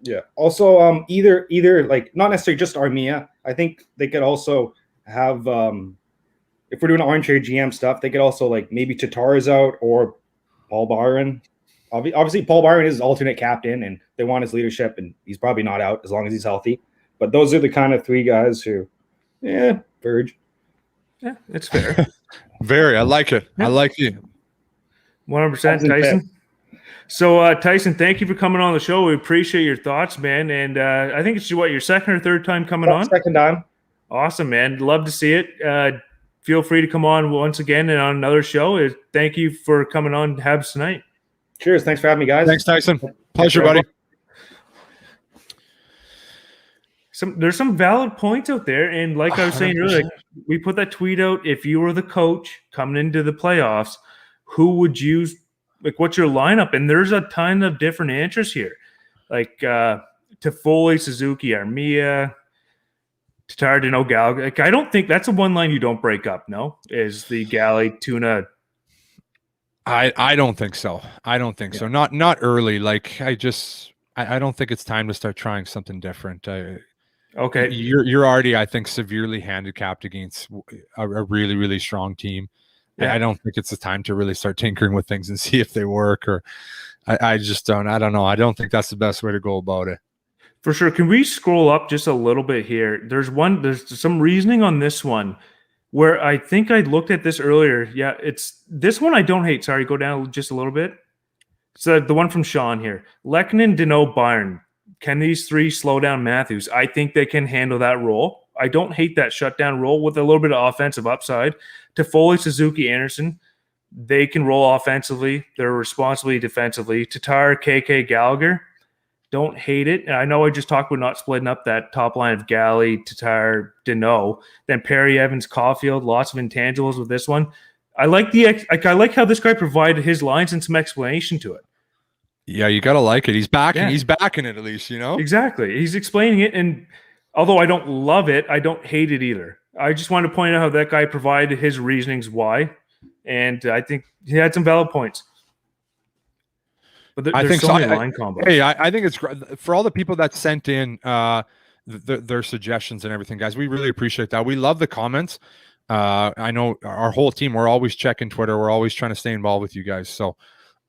Yeah. Also, either like not necessarily just Armia. I think they could also have if we're doing armchair GM stuff, they could also like maybe Tatar's out or Paul Byron. Obviously, Paul Byron is alternate captain, and they want his leadership, and he's probably not out as long as he's healthy. But those are the kind of three guys who, Verge. Yeah, it's fair. Very, I like it. Yeah. I like you. 100%, Tyson. So, Tyson, thank you for coming on the show. We appreciate your thoughts, man. And I think it's your second or third time coming on? Second time. Awesome, man. Love to see it. Feel free to come on once again and on another show. Thank you for coming on Habs tonight. Cheers. Thanks for having me, guys. Thanks, Tyson. Pleasure, buddy. There's some valid points out there. And like I was saying earlier, we put that tweet out. If you were the coach coming into the playoffs, who would you – like, what's your lineup? And there's a ton of different answers here. Like Toffoli, Suzuki, Armia, Tatar, Dino, Gallagher. Like, I don't think that's a one line you don't break up. No, is the Galley Tuna. I don't think so. I don't think so. Not early. Like I don't think it's time to start trying something different. Okay, you're already, I think, severely handicapped against a really, really strong team. Yeah. I don't think it's the time to really start tinkering with things and see if they work. Or I just don't. I don't know. I don't think that's the best way to go about it. For sure. Can we scroll up just a little bit here? There's some reasoning on this one where I think I looked at this earlier. Yeah, it's this one I don't hate. Sorry, go down just a little bit. So the one from Sean here. Lehkonen, Dino, Byron. Can these three slow down Matthews? I think they can handle that role. I don't hate that shutdown role with a little bit of offensive upside. Toffoli, Suzuki, Anderson, they can roll offensively. They're responsibly defensively. Tatar, KK, Gallagher, don't hate it. And I know I just talked about not splitting up that top line of Galley, Tatar, Dino. Then Perry, Evans, Caulfield, lots of intangibles with this one. I like how this guy provided his lines and some explanation to it. Yeah, you gotta like it. He's backing. Yeah. He's backing it at least, you know. Exactly. He's explaining it, and although I don't love it, I don't hate it either. I just wanted to point out how that guy provided his reasonings why, and I think he had some valid points. But there's so many line combos. Hey, I think it's great for all the people that sent in their suggestions and everything, guys. We really appreciate that. We love the comments. I know our whole team, we're always checking Twitter. We're always trying to stay involved with you guys. So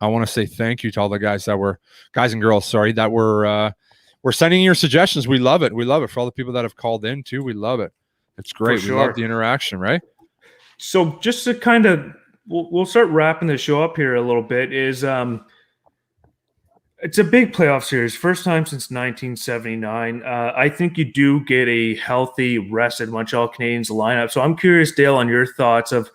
I want to say thank you to all the guys and girls, that were sending your suggestions. We love it. We love it. For all the people that have called in too, we love it. It's great. We love the interaction, right? So just to kind of, we'll start wrapping the show up here a little bit. Is it's a big playoff series, first time since 1979. I think you do get a healthy, rested Montreal Canadiens lineup. So I'm curious, Dale, on your thoughts of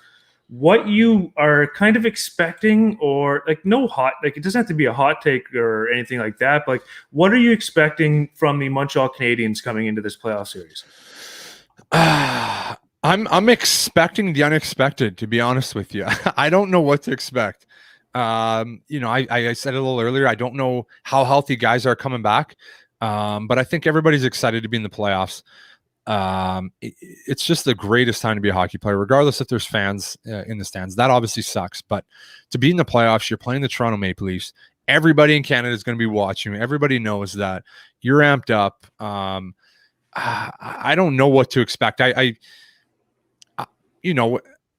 what you are kind of expecting, or like it doesn't have to be a hot take or anything like that, but like, what are you expecting from the Montreal Canadiens coming into this playoff series? I'm expecting the unexpected, to be honest with you. I don't know what to expect. I said it a little earlier. I don't know how healthy guys are coming back, but I think everybody's excited to be in the playoffs. It's just the greatest time to be a hockey player, regardless if there's fans in the stands. That obviously sucks, but to be in the playoffs, you're playing the Toronto Maple Leafs. Everybody in Canada is going to be watching. Everybody knows that. You're amped up. I don't know what to expect.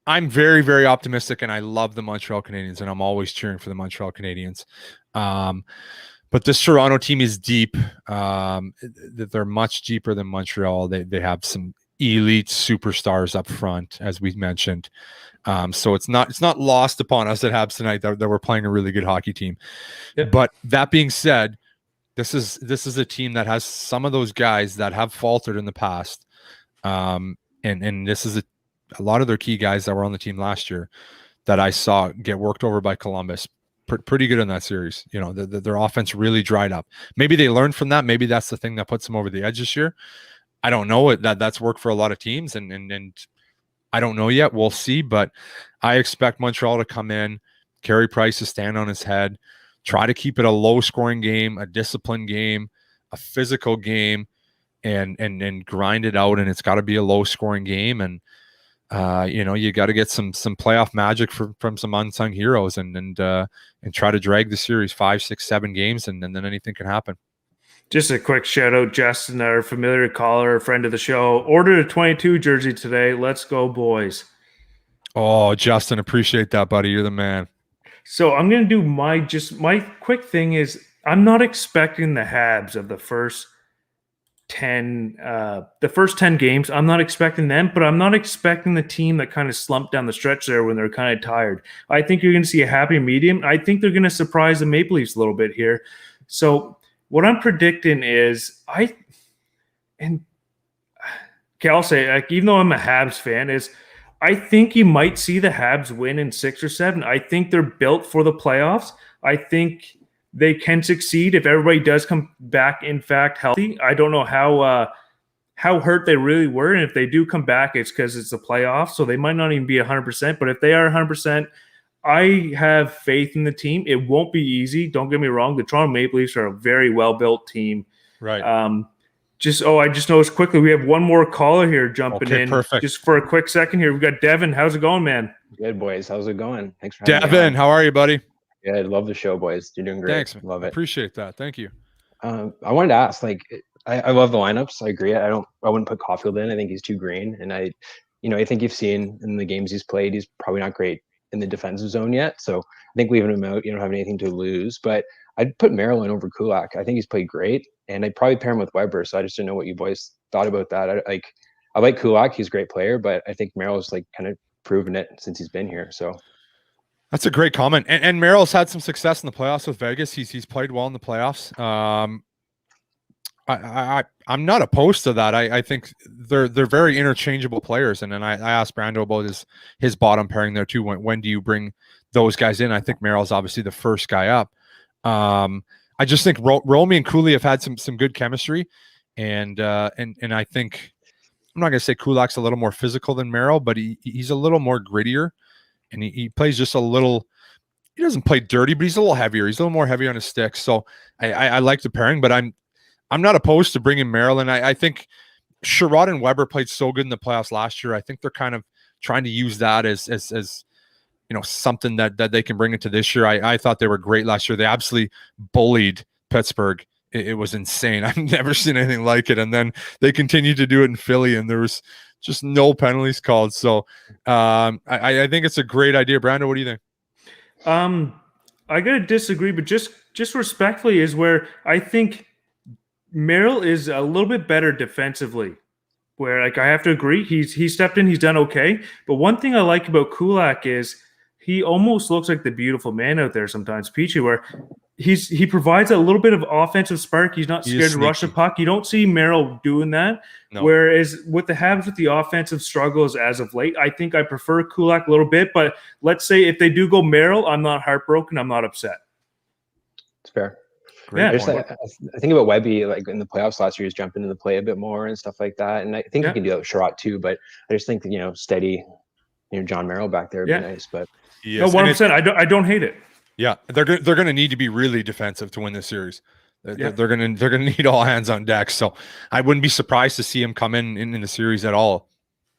I'm very, very optimistic, and I love the Montreal Canadiens, and I'm always cheering for the Montreal Canadiens. But this Toronto team is deep. They're much deeper than Montreal. They have some elite superstars up front, as we mentioned. So it's not lost upon us at Habs tonight that we're playing a really good hockey team. Yeah. But that being said, This is a team that has some of those guys that have faltered in the past. And this is a lot of their key guys that were on the team last year that I saw get worked over by Columbus. Pretty good in that series. You know, their offense really dried up. Maybe they learned from that. Maybe that's the thing that puts them over the edge this year. I don't know. That's worked for a lot of teams, and I don't know yet. We'll see. But I expect Montreal to come in, Carey Price to stand on his head, try to keep it a low-scoring game, a disciplined game, a physical game, and grind it out. And it's got to be a low-scoring game. And you know, you got to get some playoff magic from some unsung heroes, and try to drag the series 5, 6, 7 games, and then anything can happen. Just a quick shout out, Justin, our familiar caller, friend of the show, ordered a 22 jersey today. Let's go, boys. Oh, Justin, appreciate that, buddy. You're the man. So I'm going to do my quick thing is I'm not expecting the Habs of the first 10 games. I'm not expecting them, but I'm not expecting the team that kind of slumped down the stretch there when they're kind of tired. I think you're going to see a happy medium. I think they're going to surprise the Maple Leafs a little bit here. So what I'm predicting is I'll say, like, even though I'm a Habs fan, is I think you might see the Habs win in 6 or 7. I think they're built for the playoffs. I think they can succeed if everybody does come back, in fact, healthy. I don't know how hurt they really were, and if they do come back, it's because it's the playoffs, so they might not even be 100%. But if they are 100%, I have faith in the team. It won't be easy. Don't get me wrong. The Toronto Maple Leafs are a very well-built team. Right. I just noticed quickly we have one more caller here jumping in. Perfect. Just for a quick second here. We've got Devin. How's it going, man? Good, boys. How's it going? Thanks for having me Devin, on. how are you, buddy? Good. Love the show, boys. You're doing great. Thanks. Love it. Appreciate that. Thank you. I wanted to ask, like, I love the lineups. I agree. I wouldn't put Caulfield in. I think he's too green. And I think you've seen in the games he's played, he's probably not great in the defensive zone yet. So I think leaving him out, you don't have anything to lose. But I'd put Merrill in over Kulak. I think he's played great. And I'd probably pair him with Weber. So I just didn't know what you boys thought about that. I like Kulak. He's a great player, but I think Merrill's like kind of proven it since he's been here. So that's a great comment. And Merrill's had some success in the playoffs with Vegas. He's played well in the playoffs. I'm not opposed to that. I think they're very interchangeable players. And then I asked Brando about his bottom pairing there too. When do you bring those guys in? I think Merrill's obviously the first guy up. I just think Romy and Cooley have had some good chemistry, and I think I'm not going to say Kulak's a little more physical than Merrill, but he's a little more grittier, and he plays just a little. He doesn't play dirty, but he's a little heavier. He's a little more heavy on his stick. So I like the pairing, but I'm not opposed to bringing Merrill in. I think Sherrod and Weber played so good in the playoffs last year. I think they're kind of trying to use that as something that they can bring into this year. I thought they were great last year. They absolutely bullied Pittsburgh. It was insane. I've never seen anything like it. And then they continued to do it in Philly, and there was just no penalties called. So I think it's a great idea. Brando, what do you think? I gotta disagree, but just respectfully is where I think Merrill is a little bit better defensively. Where, like, I have to agree, he stepped in, he's done okay. But one thing I like about Kulak is he almost looks like the beautiful man out there sometimes, Peachy, where he provides a little bit of offensive spark. He's not scared to rush the puck. You don't see Merrill doing that. No. Whereas with the Habs, with the offensive struggles as of late, I think I prefer Kulak a little bit. But let's say if they do go Merrill, I'm not heartbroken. I'm not upset. It's fair. Yeah, I think about Webby, like in the playoffs last year, he's jumping into the play a bit more and stuff like that. And I think he can do that with Sherrod too. But I just think that, steady, John Merrill back there would be nice. But yes. No, 100%. I don't hate it. Yeah, they're going to need to be really defensive to win this series. They're going to need all hands on deck. So I wouldn't be surprised to see him come in the series at all.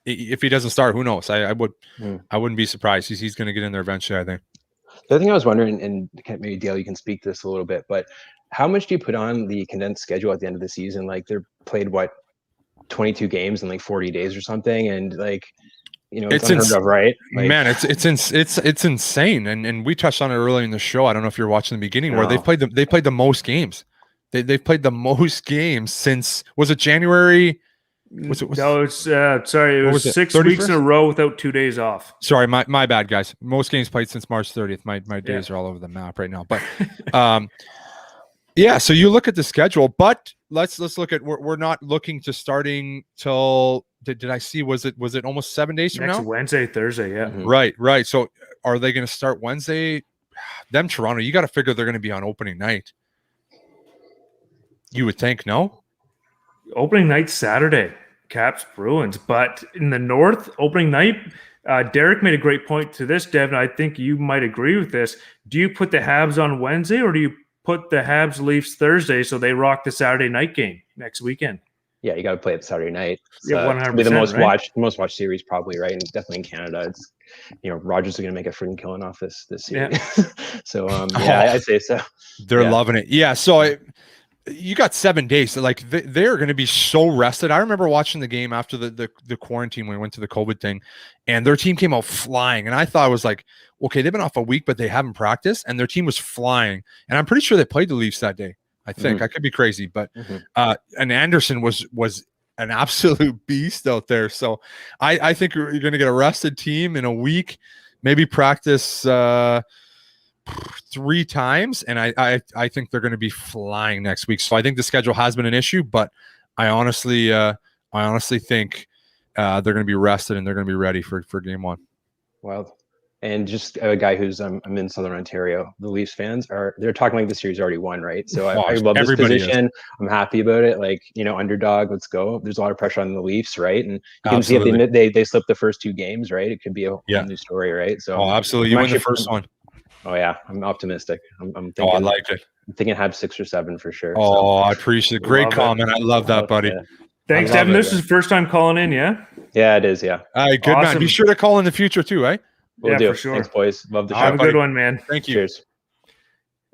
If he doesn't start, who knows? I wouldn't be surprised. He's going to get in there eventually, I think. The other thing I was wondering, and maybe Dale, you can speak to this a little bit, but how much do you put on the condensed schedule at the end of the season? Like, they're played 22 games in like 40 days or something, and like, it's unheard of, right? Like, man, it's insane. And we touched on it earlier in the show. I don't know if you're watching the beginning where they played the most games. They've played the most games since, was it January? It was 6 weeks in a row without 2 days off. Sorry, my bad, guys. Most games played since March 30th. My days are all over the map right now. But Yeah, so you look at the schedule, but let's look at we're not looking to starting till did I see was it almost 7 days from Next now? Wednesday, Thursday, yeah. Right. So are they going to start Wednesday? Them Toronto, you got to figure they're going to be on opening night. You would think, no? Opening night Saturday, Caps Bruins. But in the North, opening night, Derek made a great point to this, Devin. I think you might agree with this. Do you put the Habs on Wednesday, or do you put the Habs Leafs Thursday so they rock the Saturday night game next weekend? Yeah, you got to play it Saturday night. Yeah, 100%. It'll be the most right? watched series probably, right? And definitely in Canada, it's Rogers is going to make a freaking killing off this series. Yeah. So I'd say so. They're loving it. Yeah, so you got 7 days. So like they're going to be so rested. I remember watching the game after the quarantine when we went to the COVID thing, and their team came out flying. And I thought it was like, okay, they've been off a week, but they haven't practiced, and their team was flying. And I'm pretty sure they played the Leafs that day. I think I could be crazy, but and Anderson was an absolute beast out there. So I think you're going to get a rested team in a week, maybe practice 3 times, and I think they're going to be flying next week. So I think the schedule has been an issue, but I honestly think they're going to be rested and they're going to be ready for game 1. Wild. And just a guy who's I'm in Southern Ontario. The Leafs fans they're talking like the series already won, right? So I love this position. I'm happy about it. Like, underdog, let's go. There's a lot of pressure on the Leafs, right? And you can see if they slipped the first 2 games, right? It could be a whole new story, right? So absolutely. You win the first one. Oh yeah, I'm optimistic. I'm thinking. I like it. I'm thinking have 6 or 7 for sure. I appreciate it. Great comment. I love that, buddy. Yeah. Thanks, Devin. This is the first time calling in, yeah? Yeah, it is. Yeah. All right, good man. Be sure to call in the future too, eh? We'll do. For sure. Thanks, boys. Love the show. Have a good one, man. Thank you. Cheers.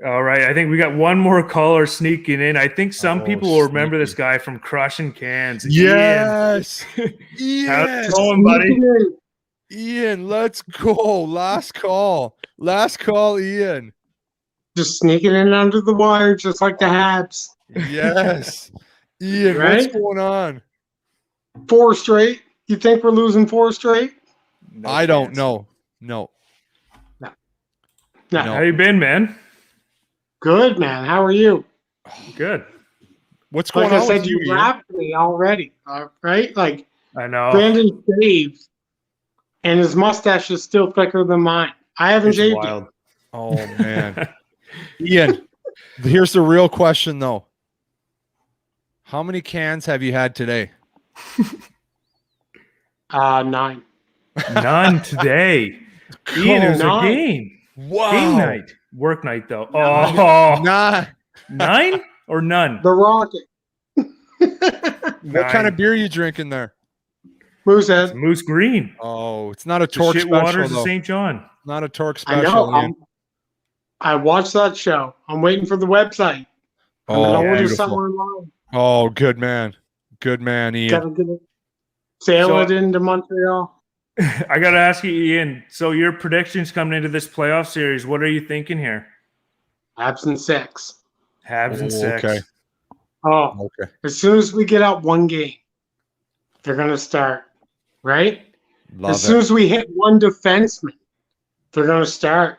All right. I think we got one more caller sneaking in. I think some people will remember this guy from Crushing Cans. Yes. Ian. How's it going, buddy? Ian, let's go. Last call, Ian. Just sneaking in under the wire, just like the Habs. Yes. Ian, Right? what's going on? 4 straight. You think we're losing 4 straight? No I don't chance. know. No. How you been, man? Good, man. How are you? Good. What's going Like I on said, with you, you Ian? wrapped me already, right? Like I know. Brandon shaved, and his mustache is still thicker than mine. I haven't It's shaved wild. yet. Oh man. Ian, here's the real question though. How many cans have you had today? 9. None today. Ian, it was a Nine. game. Wow. Game night. Work night, though. Oh, Nah. 9 or none? The Rocket. What kind of beer are you drinking there? Moosehead. Moose Green? Oh, it's not a The Torque shit special. waters of Though. St. John. Not a Torque I special. know. Ian. I watched that show. I'm waiting for the website. I'm gonna order beautiful. somewhere online. Oh, good man. Good man, Ian. Gotta get it. Sail it into Montreal. I got to ask you, Ian. So your predictions coming into this playoff series, what are you thinking here? Habs in 6. Habs and 6. Okay. Oh, Okay. as soon as we get out 1 game, they're gonna start, right? Love As soon as we hit 1 defenseman, they're gonna start,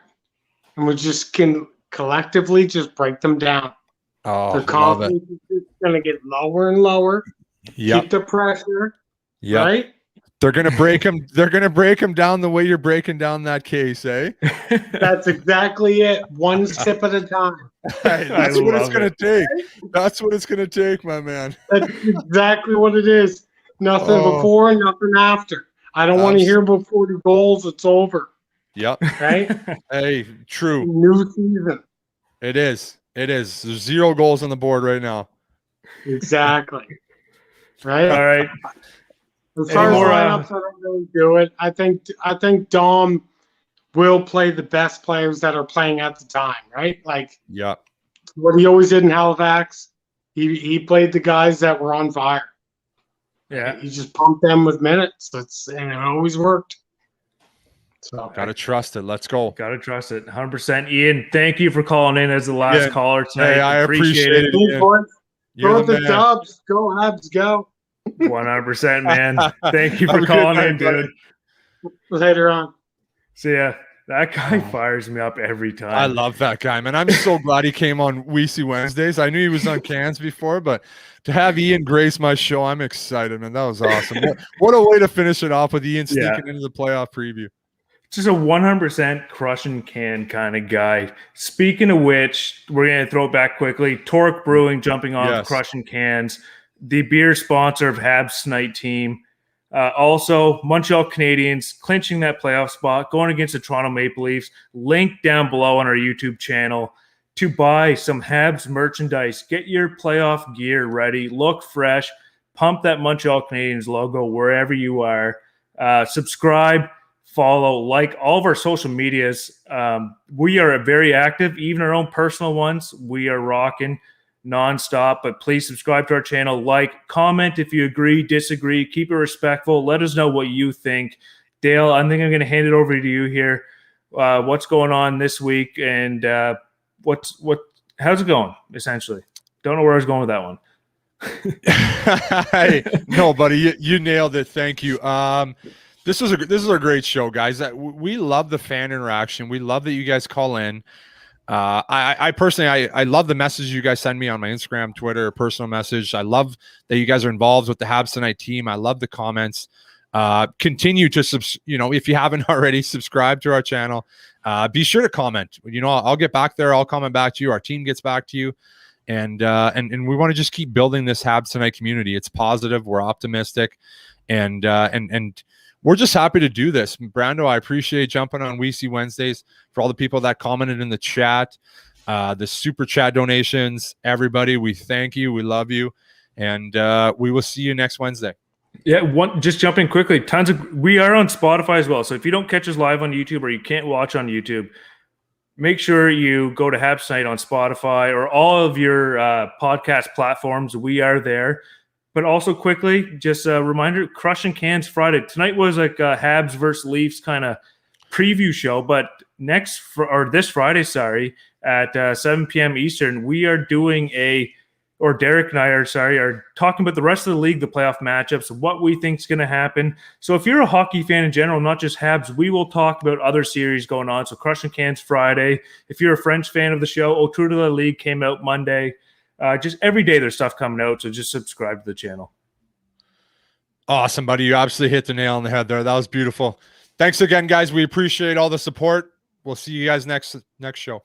and we just can collectively just break them down. Oh, Their love it. confidence is just gonna get lower and lower. Yep. Keep the pressure, Yep. right? They're gonna break him. They're gonna break him down the way you're breaking down that case, eh? That's exactly it. 1 sip at a time. That's what it's love gonna it. take. That's what it's gonna take, my man. That's exactly what it is. Nothing Oh. before, nothing after. I don't want to hear about 40 goals. It's over, Yep. right? Hey, true. New season. It is. It is. There's 0 goals on the board right now. Exactly. Right? All right. As far as Any more, lineups, I don't really do it. I think Dom will play the best players that are playing at the time, right? Like Yep. what he always did in Halifax. He played the guys that were on fire. Yeah. He just pumped them with minutes. And it always worked. So Gotta trust it. Let's go. Got to trust it. 100%. Ian, thank you for calling in as the last Yeah. caller tonight. Hey, I appreciate it. Hey, Yeah. boys, You're go the the man. Dubs. Go Habs. Go. 100%, man. Thank you Have for a good calling night, in, dude. buddy. Later on. See ya. That guy fires me up every time. I love that guy, man. I'm so glad he came on Weise Wednesdays. I knew he was on Cans before, but to have Ian grace my show, I'm excited, man. That was awesome. What a way to finish it off with Ian sneaking into the playoff preview. Just a 100% crushing can kind of guy. Speaking of which, we're going to throw it back quickly. Torque Brewing jumping on crushing cans, the beer sponsor of Habs Night Team. Also, Montreal Canadiens clinching that playoff spot, going against the Toronto Maple Leafs. Link down below on our YouTube channel to buy some Habs merchandise. Get your playoff gear ready. Look fresh. Pump that Montreal Canadiens logo wherever you are. Subscribe, follow, like all of our social medias. We are very active, even our own personal ones. We are rocking nonstop, but please subscribe to our channel, like, comment if you agree, disagree, keep it respectful. Let us know what you think. Dale, I think I'm going to hand it over to you here. What's going on this week, and how's it going? Essentially, don't know where I was going with that one. Hey, no, buddy, you nailed it. Thank you. This is a great show, guys. We love the fan interaction. We love that you guys call in. I personally, I love the messages you guys send me on my Instagram, Twitter, personal message. I love that you guys are involved with the Habs Tonight team. I love the comments. Continue to if you haven't already, subscribe to our channel. Be sure to comment. I'll get back there. I'll comment back to you. Our team gets back to you, and we want to just keep building this Habs Tonight community. It's positive. We're optimistic, and we're just happy to do this. Brando, I appreciate jumping on Weise Wednesdays. For all the people that commented in the chat, the super chat donations, everybody, we thank you. We love you. And we will see you next Wednesday. Yeah, just jumping quickly. We are on Spotify as well. So if you don't catch us live on YouTube or you can't watch on YouTube, make sure you go to Habs Night on Spotify or all of your podcast platforms. We are there. But also quickly, just a reminder, Crushing Cans Friday. Tonight was like a Habs versus Leafs kind of preview show, but this Friday, at 7 p.m. Eastern, we are doing Derek and I are talking about the rest of the league, the playoff matchups, what we think is going to happen. So if you're a hockey fan in general, not just Habs, we will talk about other series going on. So Crushing Cans Friday. If you're a French fan of the show, Autour de la Ligue came out Monday. Just every day there's stuff coming out, so just subscribe to the channel. Awesome, buddy. You absolutely hit the nail on the head there. That was beautiful. Thanks again, guys. We appreciate all the support. We'll see you guys next show.